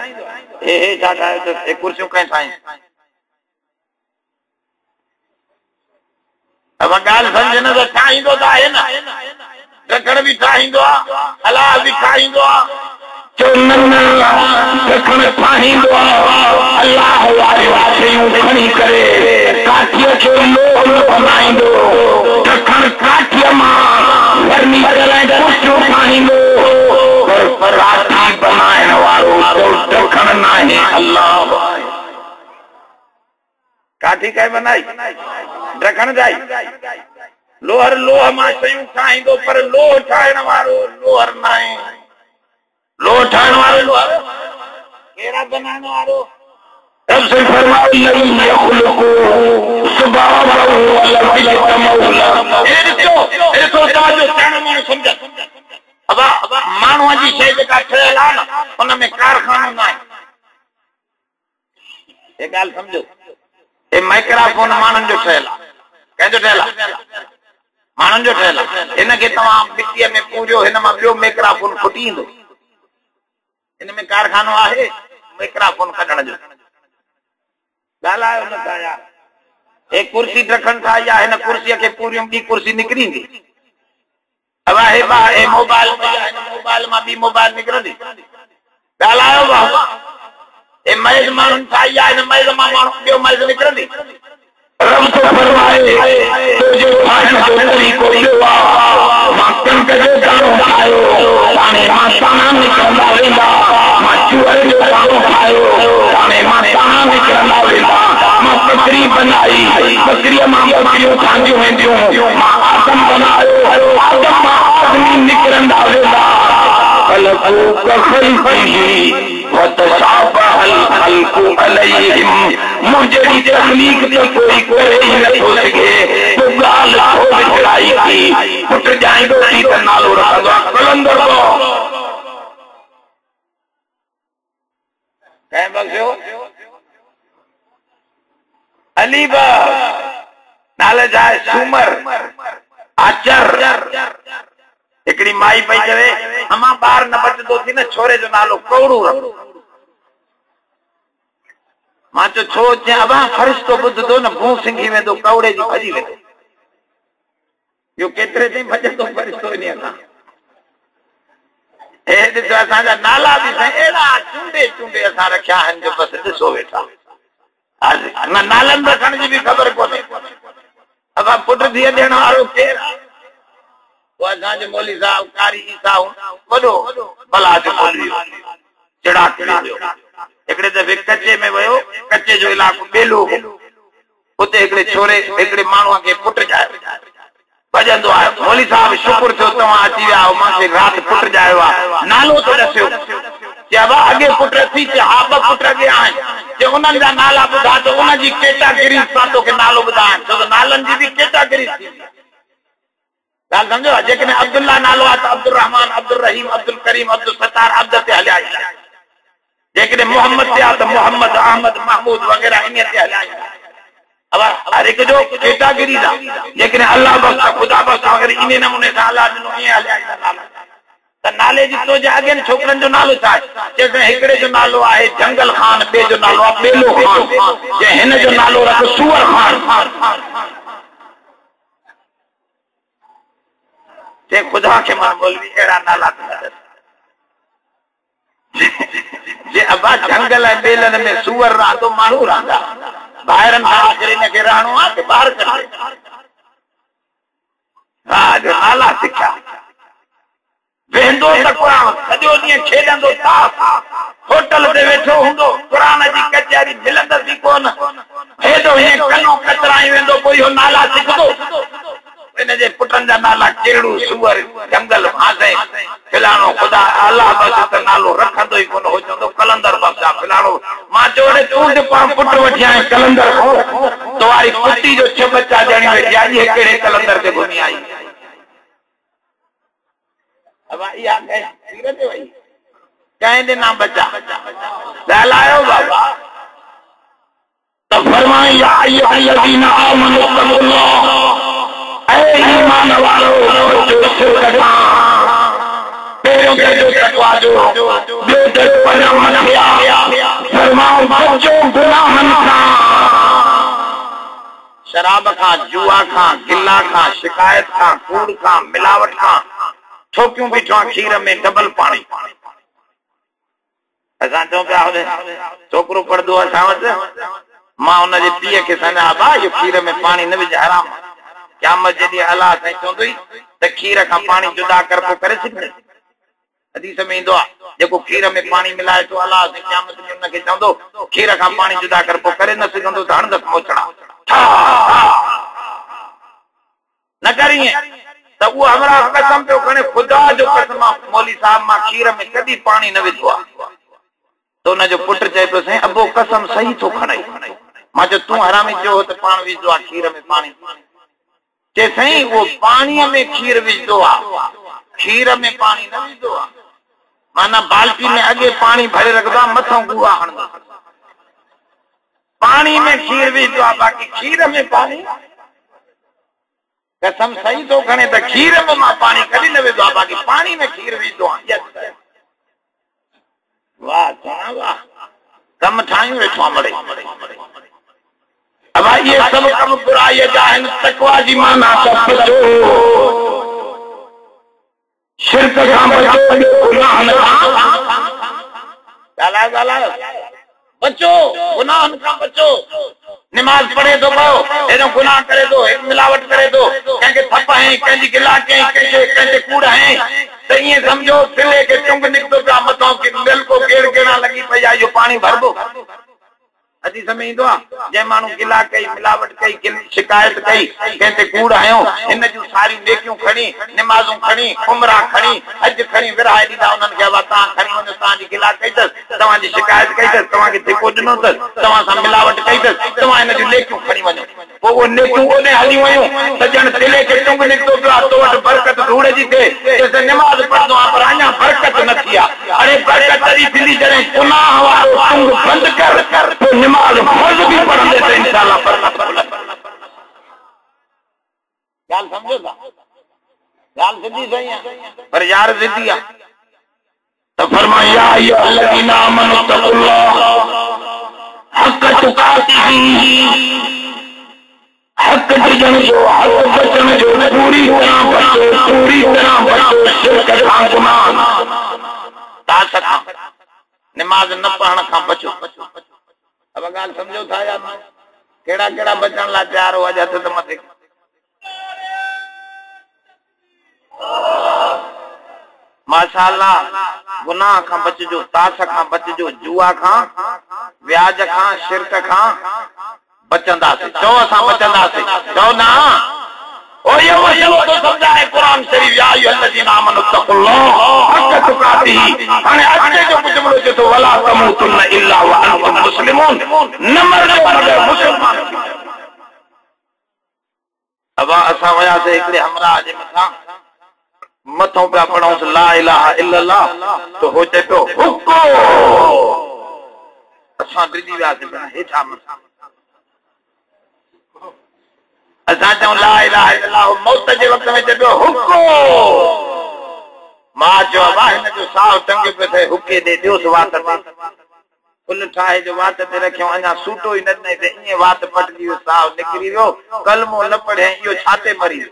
हे छा ठाहियो त कुर्सियूं कंहिं ठाहियूं? अब ॻाल्हि सम्झ न, त ठाहींदो त आहे न, ड्रखण बि ठाहींदो आहे, अलाह बि ठाहींदो आहे। ड्रखण ठाहींदो आहे, अलाह वारियूं शयूं खणी करे काठीअ खे लोह न बनाईंदो, ड्रखण काठीअ मां फर्नीचर ऐं कुर्सियूं ठाहींदो, पर राठी बनाइण वारो ड्रखण न आहे, अल्लाह। काठी कंहिं बनाई? ड्रखण ठाही। लोहर लोह मां शयूं ठाहींदो, पर लोह ठाहिण वारो लोहर न आहे। लोह ठाहिण वारो लोहर, केरा बनाइण वारो? रब से फरमाओ नहीं यखलुकु सुबाबहु वलकिल तमौला ए तो ताजो चण माने समझ अब मानव जी शय जेका ठयल आ न उन में कारखानो ना ए गाल समझो ए माइक्रोफोन मानन जो ठयल आ कंहिंजो ठयल आ मानन जो ठयल आ इनके तमाम मिट्टी में पूजो हिन मां ॿियो माइक्रोफोन फुटी ईंदो इन में कारखानो आहे माइक्रोफोन कढण जो ॻाल्हायो न था यार एक कुर्सी रखन था या हिन कुर्सी के पूरी ॿी कुर्सी निकरींदी अब हे मोबाइल मां ॿी मोबाइल निकरंदी ॻाल्हायो बाबा ए मैज़ माण्हुनि ठाही आहे हिन मैज़ मां माण्हू ॿियो मैज़ निकरंदी रब तो फरमाए तुझे ठाहिण जो तरीक़ो इहो आहे मां कणिक जो दाणो ठाहियो हाणे मां ताना निकिरंदा वेंदा मां चूअर जो दाणो ठाहियो हाणे मां ताना निकिरंदा वेंदा मां बकरी बनाई बकरीअ मां बकरियूं ठाहियूं वेंदियूं मां आदम बनायो आदम मां आदमी निकिरंदा वेंदा मुंहिंजी तकलीफ़ ते कोई करे ई नथो सघे तूं ॻाल्हि छो विछड़ाई थी पुट ॼाईंदो थी त नालो रखंदो आहे कलंदर कंहिं बख़्शियो अली नाले जा सूमर आचर हिकड़ी माई पई चवे अमा ॿार न बचंदो थी न छोरे जो नालो कौड़ू रखो मां चयो छो चयां अबा फ़रिश्तो ॿुधंदो न भूं सिंघी वेंदो कौड़े जी भॼी वेंदो इहो केतिरे ताईं भॼंदो फ़रिश्तो इन खां हे ॾिसो असांजा नाला बि साईं अहिड़ा चूंडे चूंडे असां रखिया आहिनि जो बसि ॾिसो वेठा नालनि रखण जी बि ख़बर कोन्हे अबा पुट धीअ ॾियण वारो केरु आहे वो असांजे मौली साहब कारी ईसा वॾो भला जो मौलवी चिड़ाक वियो हिकिड़े दफ़े कचे में वियो कचे जो इलाइक़ो बेलो उते हिकिड़े छोरे हिकिड़े माण्हूअ खे पुट ॼायो भॼंदो आहे मौली साहब शुकुर थियो तव्हां अची विया आहियो मूंखे राति पुट ॼायो आहे नालो त ॾसियो चइबो अॻे पुट थी चए हा ॿ पुट अॻे आहिनि जे उन्हनि जा नाला ॿुधा त उनजी कैटागरी सां तोखे नालो ॿुधाइनि छो त नालनि जी बि कैटागरी थींदी ॻाल्हि सम्झो जेकॾहिं अब्दुल्ला नालो आहे त अब्दुल रहमान अब्दुल रहीम अब्दुल करीम अब्दुल सत्तार अब्द ते हलिया ईंदा जेकॾहिं मोहम्मद ते आहे त मोहम्मद अहमद महमूद वग़ैरह इन ते हलिया ईंदा अब हर हिकु जो कैटागरी आहे जेकॾहिं अल्लाह बख़्श ख़ुदा बख़्श वग़ैरह इन नमूने सां अल्लाह ॾिनो ईअं हलिया ईंदा नाला त नाले जी तो जे अॻियनि छोकिरनि जो नालो छा आहे जेकॾहिं हिकिड़े जो नालो आहे जंगल खान ॿिए जो नालो आहे बेलो खान जे हिन जो नालो रख सूअर खान जे खुदा के मां मौलवी अहिड़ा नाला जे अबा जंगल ऐं बेलनि में सूअर रहंदो माण्हू रहंदा ॿाहिरनि खां आख़िर हिनखे रहणो आहे की ॿाहिरि कढे हा जो नाला सिखिया वेंदो त क़ुरान सॼो ॾींहुं खेॾंदो होटल ते वेठो हूंदो क़ुरान जी कचहरी मिलंदसि कोन हेॾो हीअं कनो कतराई वेंदो पोइ इहो नाला सिखंदो इनजे पुटनि जा नाला केड़ू सूअर जंगल फांसे फिलाणो ख़ुदा अल्लाह बख़्श त नालो रखंदो ई कोन हो चवंदो कलंदर बख़्श आहे फिलाणो मां चयोड़े तूं त पाण पुट वठी आहीं कलंदर तो वारी कुटी जो 6 बच्चा ॼणी वेठी आहे इहे कहिड़े कलंदर ते घुमी आई अब इहा सीरत वई कंहिं ॾिना बच्चा ॻाल्हायो बाबा त फरमाए या अय्युहल्लज़ीना आमनू तक़ुल्लाह ईमान वारो पहिरियों दर्जो तक़वा जो ॿियो दर्जो पनाह मथिया फरमाओ बचो गुनाहनि खां शराब खां जुआ खां गिला खां शिकायत खां कूड़ खां मिलावट खां छोकियूं बीठो खीर में डबल पाणी असां चऊं पिया छोकिरो पढ़ंदो असां वटि मां हुनजे पीउ खे सञा बा इहो खीर में पाणी न विझ हराम क़यामत जे ॾींहुं अलाह साईं चवंदो त खीर खां पाणी जुदा कर पोइ करे सघंदे हदीस में ईंदो आहे जेको खीर में पाणी मिलाए थो अलाह साईं क़यामत में हुनखे चवंदो खीर खां पाणी जुदा कर पोइ करे न सघंदो त हणंदसि मोचड़ा न कर ईअं त उहो हमरा कसम पियो खणे ख़ुदा जो कसम मौली साहब मां खीर में कॾहिं पाणी न विझो आहे तो उन जो पुट चए पियो साईं अबो कसम सही थो खणाई। मां चयो तूं हरामी चयो त पाण विझदो आहे खीर में पाणी। चए साईं वो पाणीअ में खीर विझदो आहे, खीर में पाणी न विझदो आहे। माना बाल्टी में अॻे पाणी भरे रखदो आहे, मथां गुआ हणंदो। पाणी में खीर विझदो आहे, बाक़ी खीर में पाणी। कसम सही थो खणे त खीर में मां पाणी कॾहिं न विझदो आहे, बाक़ी पाणी में खीर विझदो आहे। वाह चवण वाह, कम ठाहियूं वेठो आहे मड़े। अब ये सब कम बुराई जा आहिनि, तकवा जी माना त बचो, शिरक खां बचो, गुनाहनि खां बचो, गुनाहनि खां बचो। नमाज पढ़े तो पियो, एॾो गुनाह करे थो, मिलावट करे थो, कंहिंखे थप हई, कंहिंजी गिला कई, कंहिंजे कूड़ हई, त ईअं सम्झो सिले खे चुंग निकितो पिया मथां, नलको केड़ केड़ा लॻी पई आहे, इहो पाणी भरबो। अची समय ईंदो आहे जंहिं माण्हू गिला कई, मिलावट कई, शिकायत कई, कंहिं ते कूड़ हयो, हिन जूं सारियूं नेकियूं खणी, नमाज़ूं खणी, उमरा खणी, हज खणी विरहाए ॾींदा उन्हनि खे। तव्हां खणी वञो, तव्हांजी गिला कई अथसि, तव्हांजी शिकायत कई अथसि, तव्हांखे धिको ॾिनो अथसि, तव्हां सां मिलावट कई अथसि, तव्हां हिन जूं नेकियूं खणी वञो। पोइ उहे नेकियूं ओॾे हली वयूं, सॼण दिले खे चुंग निकितो पियो आहे, तो वटि बरकत धूड़ जी थिए, जंहिंसे नमाज़ पढ़ंदो आहे पर अञा बरकत न थी आहे। अरे बरकत तॾहिं थींदी जॾहिं गुनाह वारो चुंग बंदि कर, पोइ नमाज़ फर्ज़ भी पढ़ंदे त इंशाअल्लाह बरकत मिलंदी। ॻाल्हि सम्झो था? ॻाल्हि सिधी सही आहे, पर यार ज़िदी आहे। त फरमाया या अय्युहल्लज़ीना आमनू तक़ुल्लाह हक़ तुक़ातिही, हक़ ॾिजण जो, हक़ बचण जो, पूरी तरह बचो, पूरी तरह बचो, शिरक खां, गुनाह ताक़त खां, नमाज़ न पढ़ण खां बचो। अब ॻाल्हि सम्झो था यार? कहिड़ा कहिड़ा बचण लाइ तयार हो? अॼु हथ त मथे। माशाअल्लाह, गुनाह खां बचजो, ताश खां बचजो, जुआ खां, व्याज खां, शिरक खां बचंदासीं। चओ असां बचंदासीं, चओ ना। ओ ये वचन तो समझाए कुरान शरीफ, या अय्युहल्लज़ीना आमनू तक़ुल्लाह हक़ तुक़ातिही। हाणे अचे जो कुझु मिलो जे तो वला तमूतुन्न इल्ला व अंतुम मुस्लिमून, न मरजो मगर मुस्लमान। अब असां वयासीं हिकिड़े हमराह जे मथां पिया पढ़ूं ला इलाहा इल्लल्लाह, तो हो चए पियो हुक्को। असां डिॼी वियासीं हेठां मथां। असां चऊं ला इलाहा इल्लल्लाह, मौत जे वक़्त में चए पियो हुक्को। मां चयो वाह, हिन जो साहु टंग पियो थिए, हुके ॾे ॾियोसि वात ते। फुल ठाहे जो वात ते रखियो, अञा सूटो ई न ॾिनई त ईअं वात पटिजी वियो, साहु निकिरी वियो। कलमो न पढ़े, इहो छाते मरी वियो?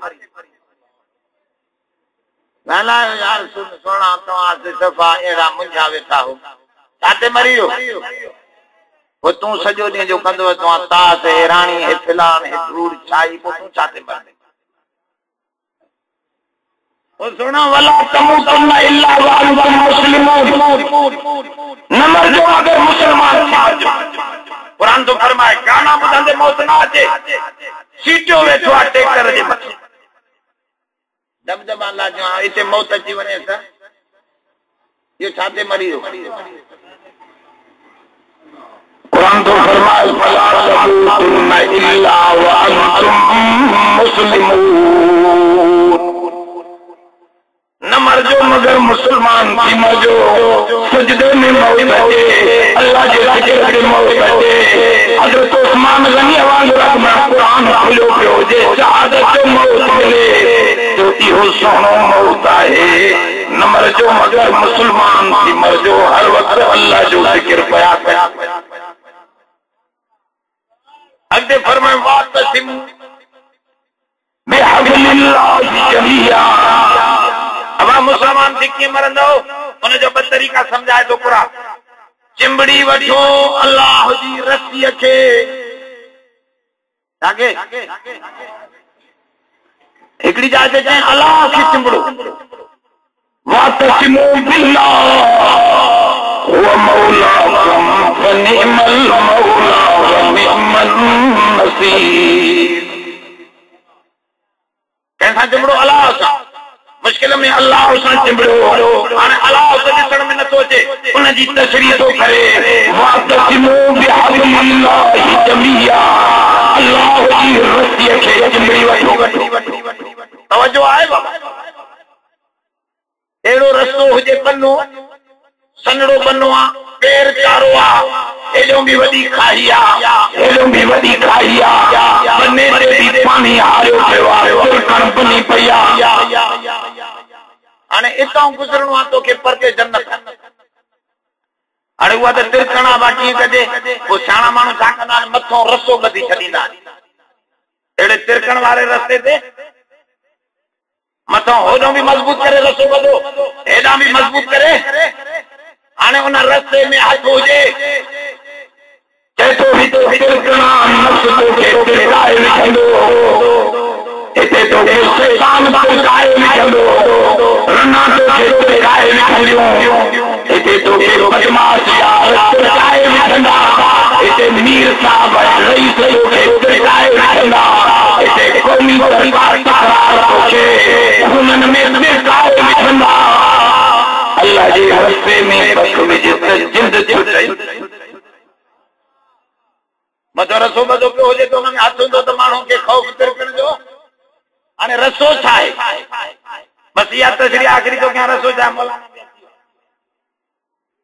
ॻाल्हायो यार, सुहिणा तव्हां सफ़ा अहिड़ा मुंझा वेठा हो, छाते मरी वियो? पोइ तूं सॼो ॾींहं जो कंदो तव्हां ताश, हैरानी, हे फिलान, हे फ्रूट छाई, पोइ तूं छाते मरदे? सुनो, वला तमूतुन्न इल्ला व अंतुम मुस्लिमून, न मरजो मगर मुसलमान थी मरजो। कुरान तो फरमाए गाना ॿुधंदे मौत न अचे, सीटियो वेठो आहे टेकर जे मथे। दबदबा लाजो, हिते मौत अची वञे त इहो छाते मरी वियो? कुरान तो फरमाए वला तमूतुन्न इल्ला व अंतुम मुस्लिमून, न मरजो मगर मुसलमान थी मरजो। सजदे में मौत अचे, अल्लाह जे ज़िक्र ते मौत अचे। हज़रत उस्मान गनी वांगुरु में कुरान खुलियो पियो हुजे, शहादत जो मौत मिले तो इहो सुहिणो मौत आहे। न मरजो मगर मुसलमान थी मरजो, हर वक्त अल्लाह जो ज़िक्र पिया कया। अॻिते फरमाए वातसिमू बिहब्लिल्लाहि जमीआ। अब मुसलमान थी कीअं मरंदो, उनजो ॿ तरीक़ा सम्झाए थो कुरान। चिंबड़ी वठो अल्लाह जी रस्सीअ खे, ताके हिकिड़ी जाइ ते चई अल्लाह खे चिंबड़ो। वातसिमू बिल्लाह हुव मौलाकुम फनिअमल मौला व निअमन नसीर। कंहिंसां चिंबड़ो? अल्लाह सां। मुश्किल में अल्लाह सां चिंबड़ो हाणे अल्लाह खे ॾिसण में नथो अचे उन जी तशरीह थो करे वातसिमू बिहब्लिल्लाहि जमीआ अल्लाह जी रस्सीअ खे चिंबड़ी वठो तवज्जो आहे बाबा अहिड़ो रस्तो हुजे पन्नो सनड़ो पन्नो आहे पेर चारो आहे एॾो बि वॾी खाई आहे एॾो बि वॾी खाई आहे पन्ने ते बि पाणी हारियो पियो आहे कणपनी पई आहे हाणे इतां गुज़रणो आहे तोखे परके जन्नत हाणे उहा त तिरकणा बाटी कजे पोइ सियाणा माण्हू छा कंदा आहिनि मथां रसो ॿधी छॾींदा आहिनि अहिड़े तिरकण वारे रस्ते ते मथां होॾो बि मज़बूत करे रसो ॿधो हेॾां बि मज़बूत करे हाणे उन रस्ते में हथ हुजे चए थो हिते तिरकणा नफ़्स तोखे तिरकाए विझंदो हिते तोखे शैतान तिरकाए विझंदो रना तोखे तिरकाए विझंदियूं हिते तोखे बदमाश यार तिरकाए विझंदा हिते मीर साहब रईस तोखे तिरकाए विझंदा हिते क़ौमी सरकार तकरार तोखे हुननि में तिरकाए विझंदा अल्लाह जे रस्ते में पख विझ त जिंद छुटे मथो रसो ॿधो पियो हुजे त हुनमें हथ हूंदो त माण्हू खे ख़ौफ़ तिरकण जो हाणे रसो छा आहे बस इहा तशरीह आख़िरी तो क्या रसो छा मौलाना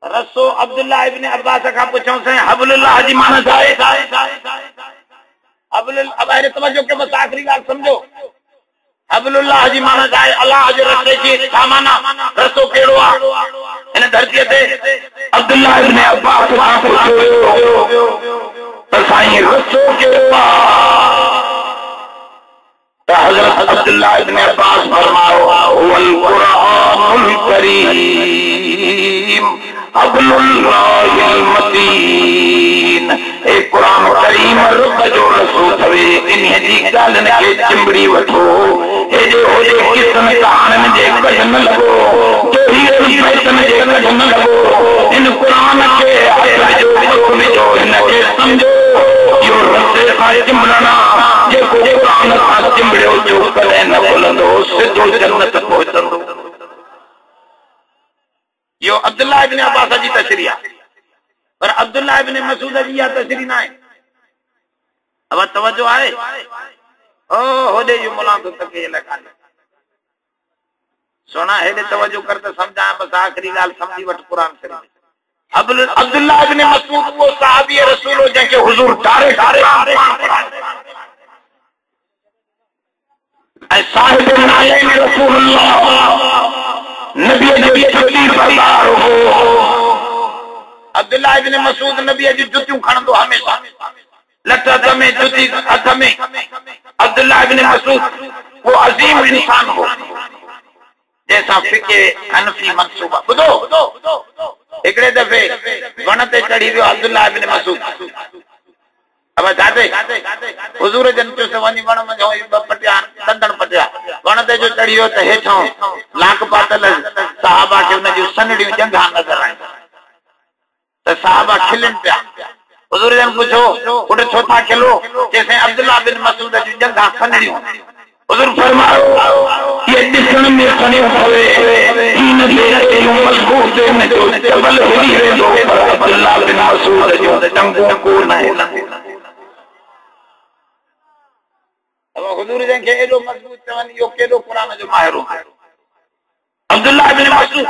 रसो अब्दुल्लाह इब्न अब्बास खां पुछऊं साईं हबलुल्लाह जी माना छा आहे हबलुल अब अरे तवज्जो के बस आख़िरी ॻाल्हि सम्झो हबलुल्लाह जी माना छा आहे अल्लाह जे रस्ते जी छा माना रस्तो कहिड़ो आहे हिन धरतीअ ते अब्दुल्लाह इब्न अब्बास खां पुछियो त साईं रस्तो कहिड़ो आहे त हज़रत अब्दुल्लाह इब्न अब्बास फरमायो हुवल कुरानुल करीम हबलुल्लाहिल मतीन ए कुरान करीम रब जो रसूल थवे इन्हीअ जी ॻाल्हियुनि खे चिंबड़ी वठो हेॾे होॾे किसन कहाणियुनि जे कढ न लॻो तोहीर बैतन जे कढ न लॻो इन कुरान खे हथ विझो विझो हिन खे सम्झो इहो रस्ते खां चिंबड़ना जेको कुरान सां चिंबड़ियो जो कॾहिं न भुलंदो सिधो जन्नत पहुचंदो यो अब्दुल्लाह इब्न अब्बास जी तशरीह आहे पर अब्दुल्लाह इब्न मसूद जी इहा तशरीह न आहे अब तवज्जो आहे ओ होॾे जो मुला तो तके लगा सोना हेॾे तवज्जो कर त समझा बस आख़िरी ॻाल्हि सम्झी वठ कुरान शरीफ अब्दुल्लाह इब्न मसूद वो सहाबी रसूल हो जंहिंखे हुजूर ठारे ऐं साहिब नायन रसूलुल्लाह नबी जो फकीर बरदार हो अब्दुल्लाह इब्न मसूद नबी जी जुतियूं खणंदो हमेशा लट हथ में जुती हथ में अब्दुल्लाह इब्न मसूद वो अजीम इंसान हो जैसा फिके हनफी मंसूबा ॿुधो हिकिड़े दफ़े वण ते चढ़ी वियो अब्दुल्लाह इब्न मसूद अब जाते हुजूर जन चयो वञी वण में पटिया दंदन पटिया वण ते जो चढ़ी वियो त हेठों लाक पातल सहाबा खे उन जूं सनड़ियूं जंघा नज़र आयूं त सहाबा खिलन पिया हुजूर जन पुछो उठ छो था खिलो जैसे अब्दुल्लाह बिन मसूद जूं जंघा सनड़ियूं हुजूर फरमायो ये ॾिसण में सनियो पवे इन ते मज़बूत न जो जबल हिली वेंदो पर अब्दुल्लाह बिन मसूद जो टंगो को न हिलंदो अब हुजूर जन के एडो मजबूत चवनि यो केडो कुरान जो माहिर हो अब्दुल्लाह इब्न मसूद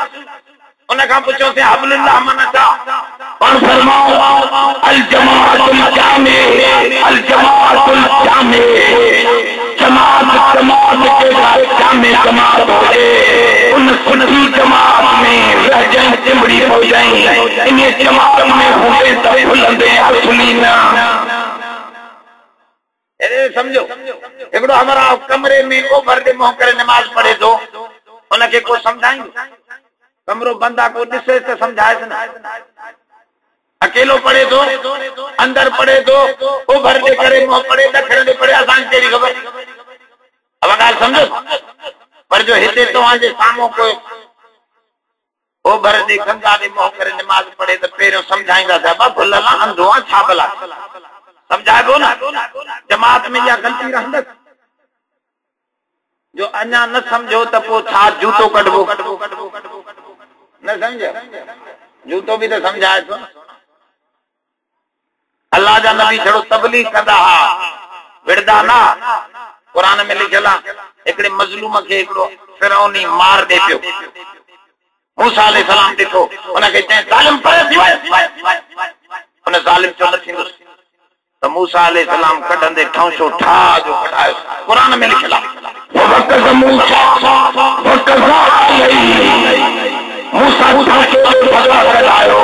उन खां पुछो से हबलुल्लाह माना छा और फरमाओ अल जमाअतुल जामे जमात के जामे जमात होए उन सुन्नी जमात में रह जाए चिंबड़ी हो जाए इन जमात में होए त भुलंदे असली ना अरे समझो एकड़ो हमारा कमरे में ओभर दे मुंह करे नमाज पढ़े तो उनके को समझाएंगे कमरो बंदा को दिसे से समझाए ना अकेलो पढ़े तो अंदर पढ़े तो ओभर दे करे मुंह पढ़े दखण दे पढ़े आसान तेरी खबर अब गाल समझो पर जो हिते तो आज सामो को ओभर दे गंगा दे मुंह करे नमाज पढ़े तो पेरो समझाएंगा बाबा भुलला अंधो छाबला समझाए ना जमात में या गलती रहंदस जो अञा न समझो त पोइ छा जूतो कढबो न समझो जूतो भी तो समझाए थो अल्लाह जा नबी छड़ो तबलीग कंदा हा विरदा ना कुरान में लिखियल आहे हिकिड़े मज़लूम खे हिकिड़ो फिरौनी मार दे पियो मूसा अलैहि सलाम ॾिठो उनखे चई ज़ालिम परे थी वञ उन ज़ालिम चयो न थींदुसि त मूसा अलैहि सलाम कढंदे ठौंशो ठा जो कढायो कुरान में लिखियल आहे मूसा ठौंशो भॻा कढायो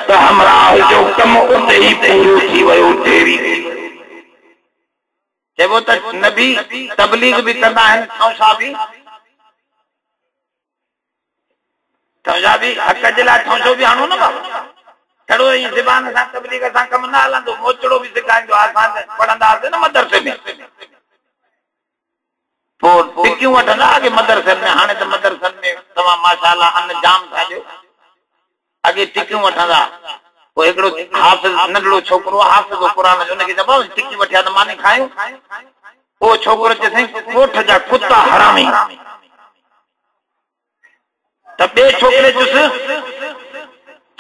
त हमराह जो कम उते ई पूरो थी वियो तेरी चइबो त नबी तबलीग भी कंदा आहिनि ठौंशा भी हक़ जे लाइ ठौंशो भी हणो न बाबा छड़ो ई ज़बान सां तबलीग सां कम न हलंदो मोचड़ो भी सिखाईंदो असां पढ़ंदासीं न मदरसे में पोइ टिकियूं वठंदा अॻे मदरसनि में हाणे त मदरसनि में तव्हां माशाअल्लाह अन जाम था ॾियो अॻे टिकियूं वठंदा पोइ हिकिड़ो हाफ़िज़ नंढड़ो छोकिरो हाफ़िज़ क़ुरान जो उनखे चइबो टिकी वठिया त माने खायूं पोइ छोकिरो चए कोठ जा कुता हरामी त ॿिए छोकिरे चुसि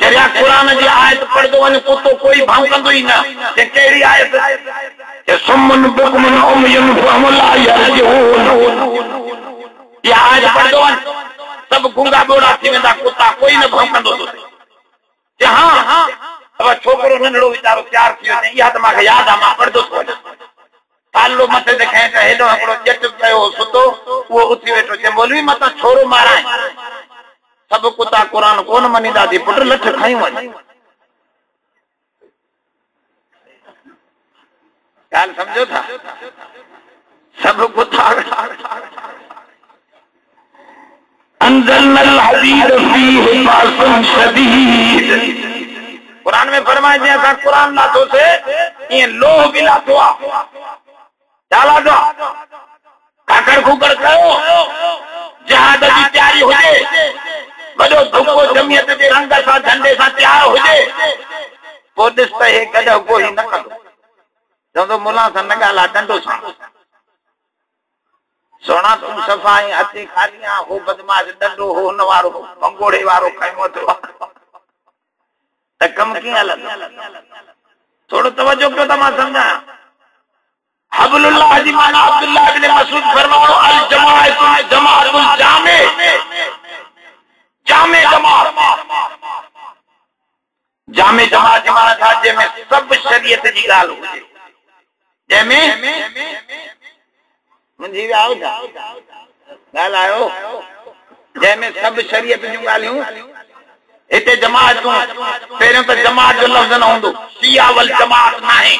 चरिया कुरान जी आयत पढ़ंदो वञ कुतो कोई भौंकंदो ई न ते कहिड़ी आयत ते सुमन बुकमन उमयन फहमला यरजून या आयत पढ़ंदो वञ सब गुंगा बोड़ा थी वेंदा कुता कोई न भौंकंदो ते हां अब छोकरो नंढड़ो वीचारो तैयार थी वञे इहा त मांखे याद आहे मां पढ़ंदो थो वञा तालो मथे ते खणे त हेॾो हिकिड़ो जट पियो सुतो उहो उथी वेठो चए मौलवी मतां छोरो माराए सब कुता कुरान कोन मनीदा थी पुट लठ खई वञ ॻाल्हि समझो था सब कुता अंज़लनल हदीद फीहि बासुन शदीद कुरान में फरमाए जे असां कुरान लाथो से ये लोह भी लाथो आ चाला दो काकड़ कुकड़ कयो जहाद जी तैयारी हुजे वॾो धुको जमियत जे रंग सां झंडे सां तैयार हुजे पोइ ॾिस त हे गॾ कोई न कंदो चवंदो मुला सां न ॻाल्हाए डंडो सां सोना तूं सफ़ाई हथी खाली आ हो बदमाश डंडो हो न वारो भंगोड़े वारो खयो थो त कम कीअं हलंदो थोड़ो तवज्जो कयो त मां सम्झां हबलुल्लाह जी माना अब्दुल्लाह इब्न मसूद फरमाओ अल जमाअत जमाअतुल जामे जामे जमाअत जामे जमाअत माना था जंहिंमें सब शरीयत जी ॻाल्हि हुजे जंहिंमें मुंहिंजी आओ था ॻाल्हायो जंहिंमें सब शरीयत जूं ॻाल्हियूं इते जमाअतूं पहिरियों त जमाअत जो लफ़्ज़ न हूंदो शिया वल जमाअत नाहे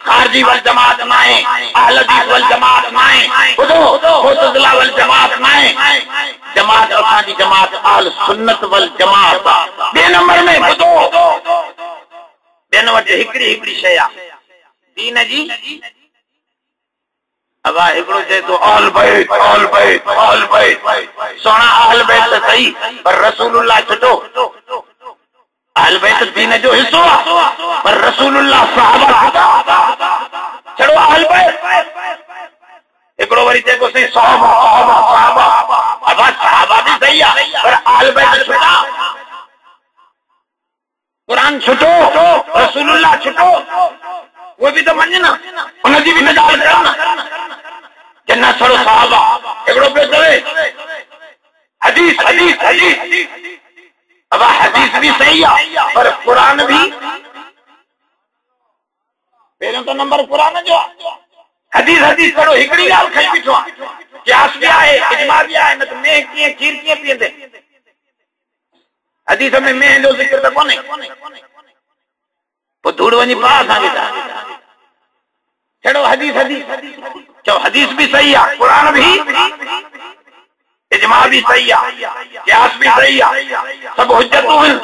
खारजी वल जमाअत नाहे अहल हदीस वल जमाअत नाहे ॿुधो मुतज़िला वल जमाअत नाहे जमाअत असांजी जमाअत अहल सुन्नत वल जमाअत ॿिए नंबर में ॿुधो ॿियनि वटि हिकिड़ी शइ आहे दीन जी अब हिकिड़ो चए थो अहल बैत अहल बैत अहल बैत सोना अहल बैत त सही पर रसूलुल्लाह छुटो अहल बैत दीन जो हिस्सो आहे पर रसूलुल्लाह सहाबा छड़ो अहल बैत हिकिड़ो वरी चए थो सही सहाबा सहाबा सहाबा अब सहाबा भी सही आहे पर अहल बैत छुटा कुरान छुटो रसूलुल्लाह छुटो वो भी तो मञ न उनजी भी न ॻाल्हि कर न जन्ना छड़ो सहाबा हिकिड़ो पियो चवे हदीस हदीस हदीस अब हदीस भी सही है पर कुरान भी पहिरियों तो नंबर कुरान जो हदीस हदीस करो हिकिड़ी ॻाल्हि खई बीठो आहे क़यास भी आहे इजमा भी आहे न त में कीअं खीर कीअं पीअंदे हदीस में में जो ज़िक्र त कोन्हे पोइ धूड़ वञी पा असांखे छड़ो हदीस हदीस चो हदीस भी सही है कुरान भी इजमा भी सही है क़यास भी सही है सब हुज्जतूं आहिनि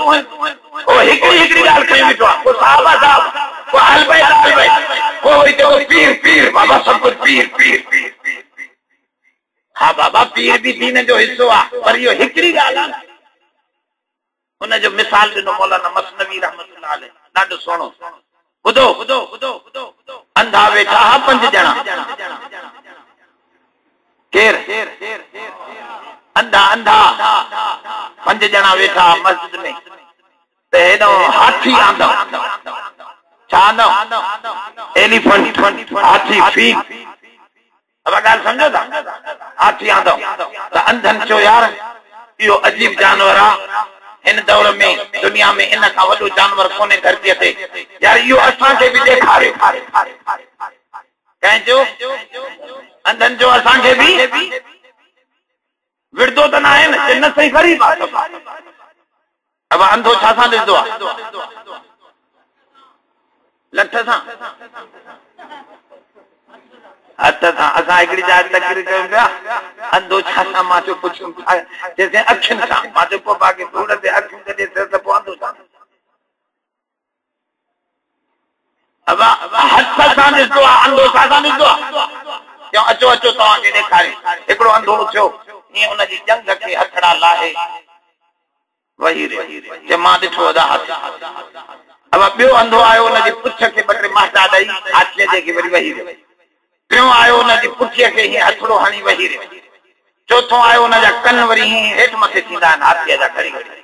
ओ हिकिड़ी ॻाल्हि खई बीठो आहे को सहाबा साहब को अहल बैत को वरी चओ पीर पीर बाबा सब कुछ पीर पीर पीर हाँ बाबा पीर भी दीन जो हिस्सो आहे पर इहो हिकिड़ी ॻाल्हि आहे उन जो मिसाल ॾिनो मौलाना मसनवी रहमतुल्लाह अलैह ॾाढो सुहिणो ॿुधो ॿुधो ॿुधो ॿुधो अंधा वेठा 5 ॼणा केर अंधा अंधा 5 ॼणा वेठा मस्जिद में ते हेॾो हाथी आंदो छा आंदो एलिफेंट हाथी फील अब ॻाल्हि सम्झो था हाथी आंदो त अंधनि चयो यार इहो अजीब जानवर आहे इन दौर में दुनिया में इन खां वॾो जानवर कोन्हे धरतीअ ते यार इहो असांखे बि ॾेखारे कंहिंजो अंधनि जो असांखे बि विरदो त न आहे न सही ग़रीब आहे अब अंधो छा सां ॾिसंदो आहे लठ सां हथ सां असां हिकिड़ी जाइ तकरीर कयूं पिया अंधो छा सां मां चयो पुछूं चइसि अखियुनि सां मां चयो पोइ बाक़ी सूर ते अखियूं ते ॾिसे त पोइ अंधो छा अब हथ सां ॾिसंदो आहे अंधो छा सां ॾिसंदो आहे अचो अचो तव्हांखे ॾेखारे हिकिड़ो अंधो थियो ईअं उनजी जंग खे हथड़ा लाहे वही रे मां ॾिठो अदा हथ अब ॿियो अंधो आयो उनजी पुछ खे ॿ टे माटा ॾेई हाथीअ जे वरी वही रे टियों आयो उनजी पुठीअ खे हीअं हथड़ो हणी वही रे चौथों आयो उनजा कन वरी हीअं हेठि मथे थींदा आहिनि हाथीअ जा घड़ी घड़ी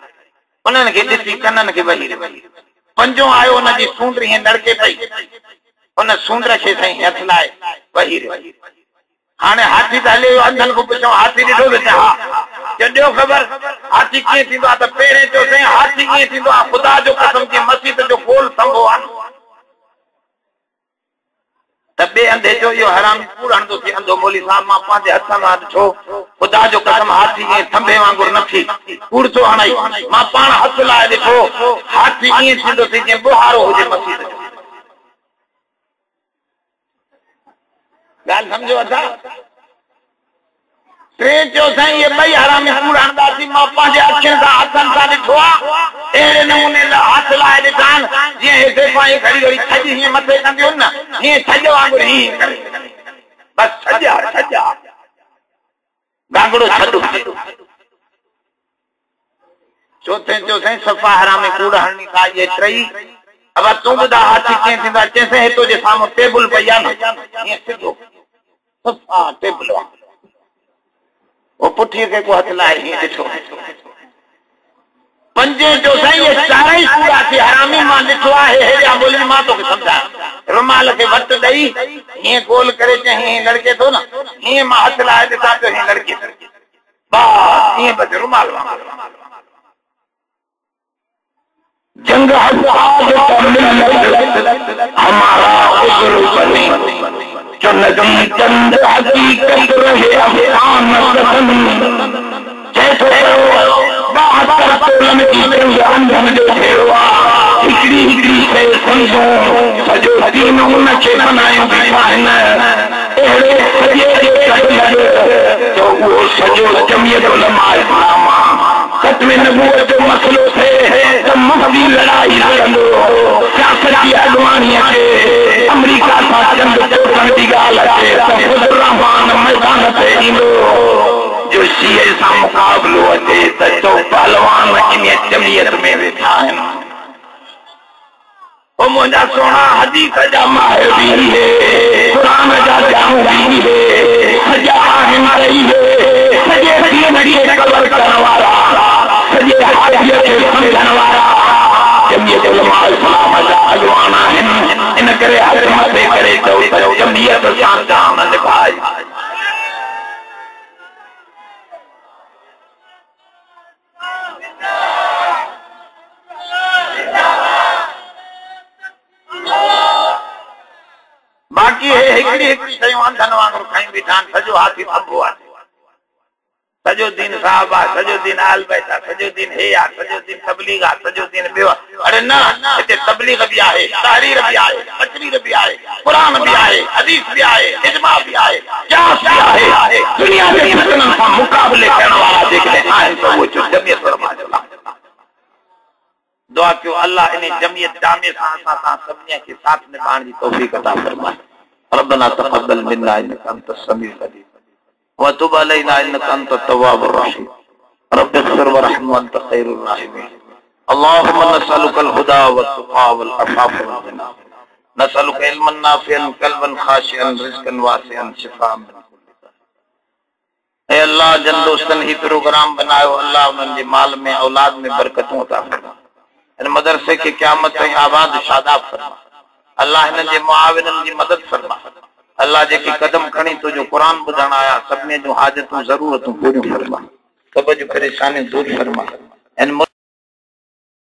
उन्हनि खे ॾिसी कननि खे वही रे पंजो आयो उनजी सूंड हीअं नड़के पई उन सूंड खे साईं हथ लाए वही रे हाणे हाथी त हले अंधनि खां पुछो हाथी ॾिठो त हा ॾियो ख़बर हाथी कीअं थींदो आहे त पहिरें चयो साईं हाथी कीअं थींदो आहे ख़ुदा जो कसम जीअं मस्जिद जो गोल संभो आहे त ॿिए अंधे जो इहो हरामी कूड़ हणंदो थिए अंधो मोली साहब मां पंहिंजे हथ सां ॾिठो ख़ुदा जो कसम हाथी ईअं थंभे वांगुरु न थी कूड़ थो हणाई मां पाण हथ लाइ ॾिठो हाथी ईअं थींदो थी जीअं बुहारो हुजे मस्जिद जो ॻाल्हि सम्झो अथा टे चयो साईं इहे ॿई हरामी कूड़ हणंदासीं मां पंहिंजे अखियुनि सां हथनि सां ॾिठो आहे अहिड़े नमूने हथ लाइ ॾिठा आहिनि जीअं हे सेफ़ाई घड़ी घड़ी छॼ हीअं मथे कंदियूं न हीअं छॼ वांगुरु हीअं करे बसि छॼा गांगड़ो छॾो चौथे चयो साईं सफ़ा हरामी कूड़ हणणी का इहे टई अब तूं ॿुधा हाथी कीअं थींदा चइसि हितो जे साम्हूं टेबल पई आहे न हीअं सिधो सफ़ा टेबल आहे वो पुठीअ खे को हथ लाए हीअं ॾिठो पंजे जो साईं ये चारई कूड़ा थी हरामी मां ॾिठो आहे हेॾा ॿोली मां तोखे सम्झायां रुमाल खे वट ॾेई हीअं गोल करे चई हीअं लड़के थो न हीअं मां हथ लाए ॾिसां पियो हीअं लड़के बस हीअं बस रुमाल वांगुरु जंग हमारा उज़्र बने जो नदी चंद हकीकत रहे अफसान कसम जैसे बात तोलन की जंग अंधन जो ठेवा हिकड़ी हिकड़ी से समझो सजो दीन उनखे बनायो बीठा आहिनि अहिड़े सॼे जे कढ जो उहो सॼो जमियत उलमा इस्लाम सच में नबूवत जो मसलो थे त मुफ्ती लड़ाई लड़ंदो सियासत जी अॻवानीअ खे अमरीका सां चंद चोटण जी ॻाल्हि अचे त ख़ुद रहमान मैदान ते ईंदो जो शीए सां मुक़ाबिलो अचे त चो पहलवान इन जमियत में वेठा आहिनि ओ मुंहिंजा सोना हदीस जा माहिर बि हे क़ुरान जा ॼाणू बि हे सॼा आहिनि रही हे सॼे दीन खे कवर करण वारा सॼे हाथीअ खे सम्झण वारा जमियत उलमा इस्लाम जा अॻवान आहिनि इन करे हथ मथे करे चओ त जमियत सां जान निभाई बाक़ी है हिकड़ी हिकड़ी शयूं अंधनि वांगुरु खई बीठा आहिनि सॼो हाथी थंभो आहे सॼो दिन साहब आहे सॼो दिन आल बैत आहे सॼो दिन हे आहे सॼो दिन तबलीग आहे सॼो दिन ॿियो अरे न हिते तबलीग बि आहे तहरीर बि आहे तकरीर बि आहे क़ुरान बि आहे हदीस बि आहे इजमा बि आहे क़यास बि आहे दुनिया जे फितननि सां मुक़ाबले करण वारा जेकॾहिं आहिनि त उहे जमियत उलमा जो दुआ कयो अल्लाह इन जमियत जामे सां असां सां सभिनी खे साथ निभाइण जी तौफीक अता फरमाए रब्बना तक़ब्बल मिन्ना इन्नका अंतस समीउल अलीम वतुब अलैना इन्नका अंतत तव्वाबुर रहीम रब्बि इग़फिर वरहम वअन्त खैरुर राहिमीन अल्लाहुम्मा नसअलुकल हुदा वत्तुक़ा वल अफ़ाफ़ वल गिना नसअलुका इल्मन नाफ़िअन क़ल्बन ख़ाशिअन रिज़्क़न वासिअन शिफ़ाअन मिन कुल्लि दाअ ऐ अल्लाह जन दोस्तन ही प्रोग्राम बनायो, अल्लाह उन्हनि जे माल में औलाद में बरकतूं अता फरमा। इन मदरसे के क़यामत ताईं आबाद शादाब फरमा। अल्लाह हिन जे मुआविनन जी मदद फरमा। अल्लाह जेके कदम खणी तुंहिंजो क़ुरान ॿुधण आया सभिनी जूं हाजतूं ज़रूरतूं पूरियूं फरमा, कब जूं परेशानियूं दूर फरमा। इन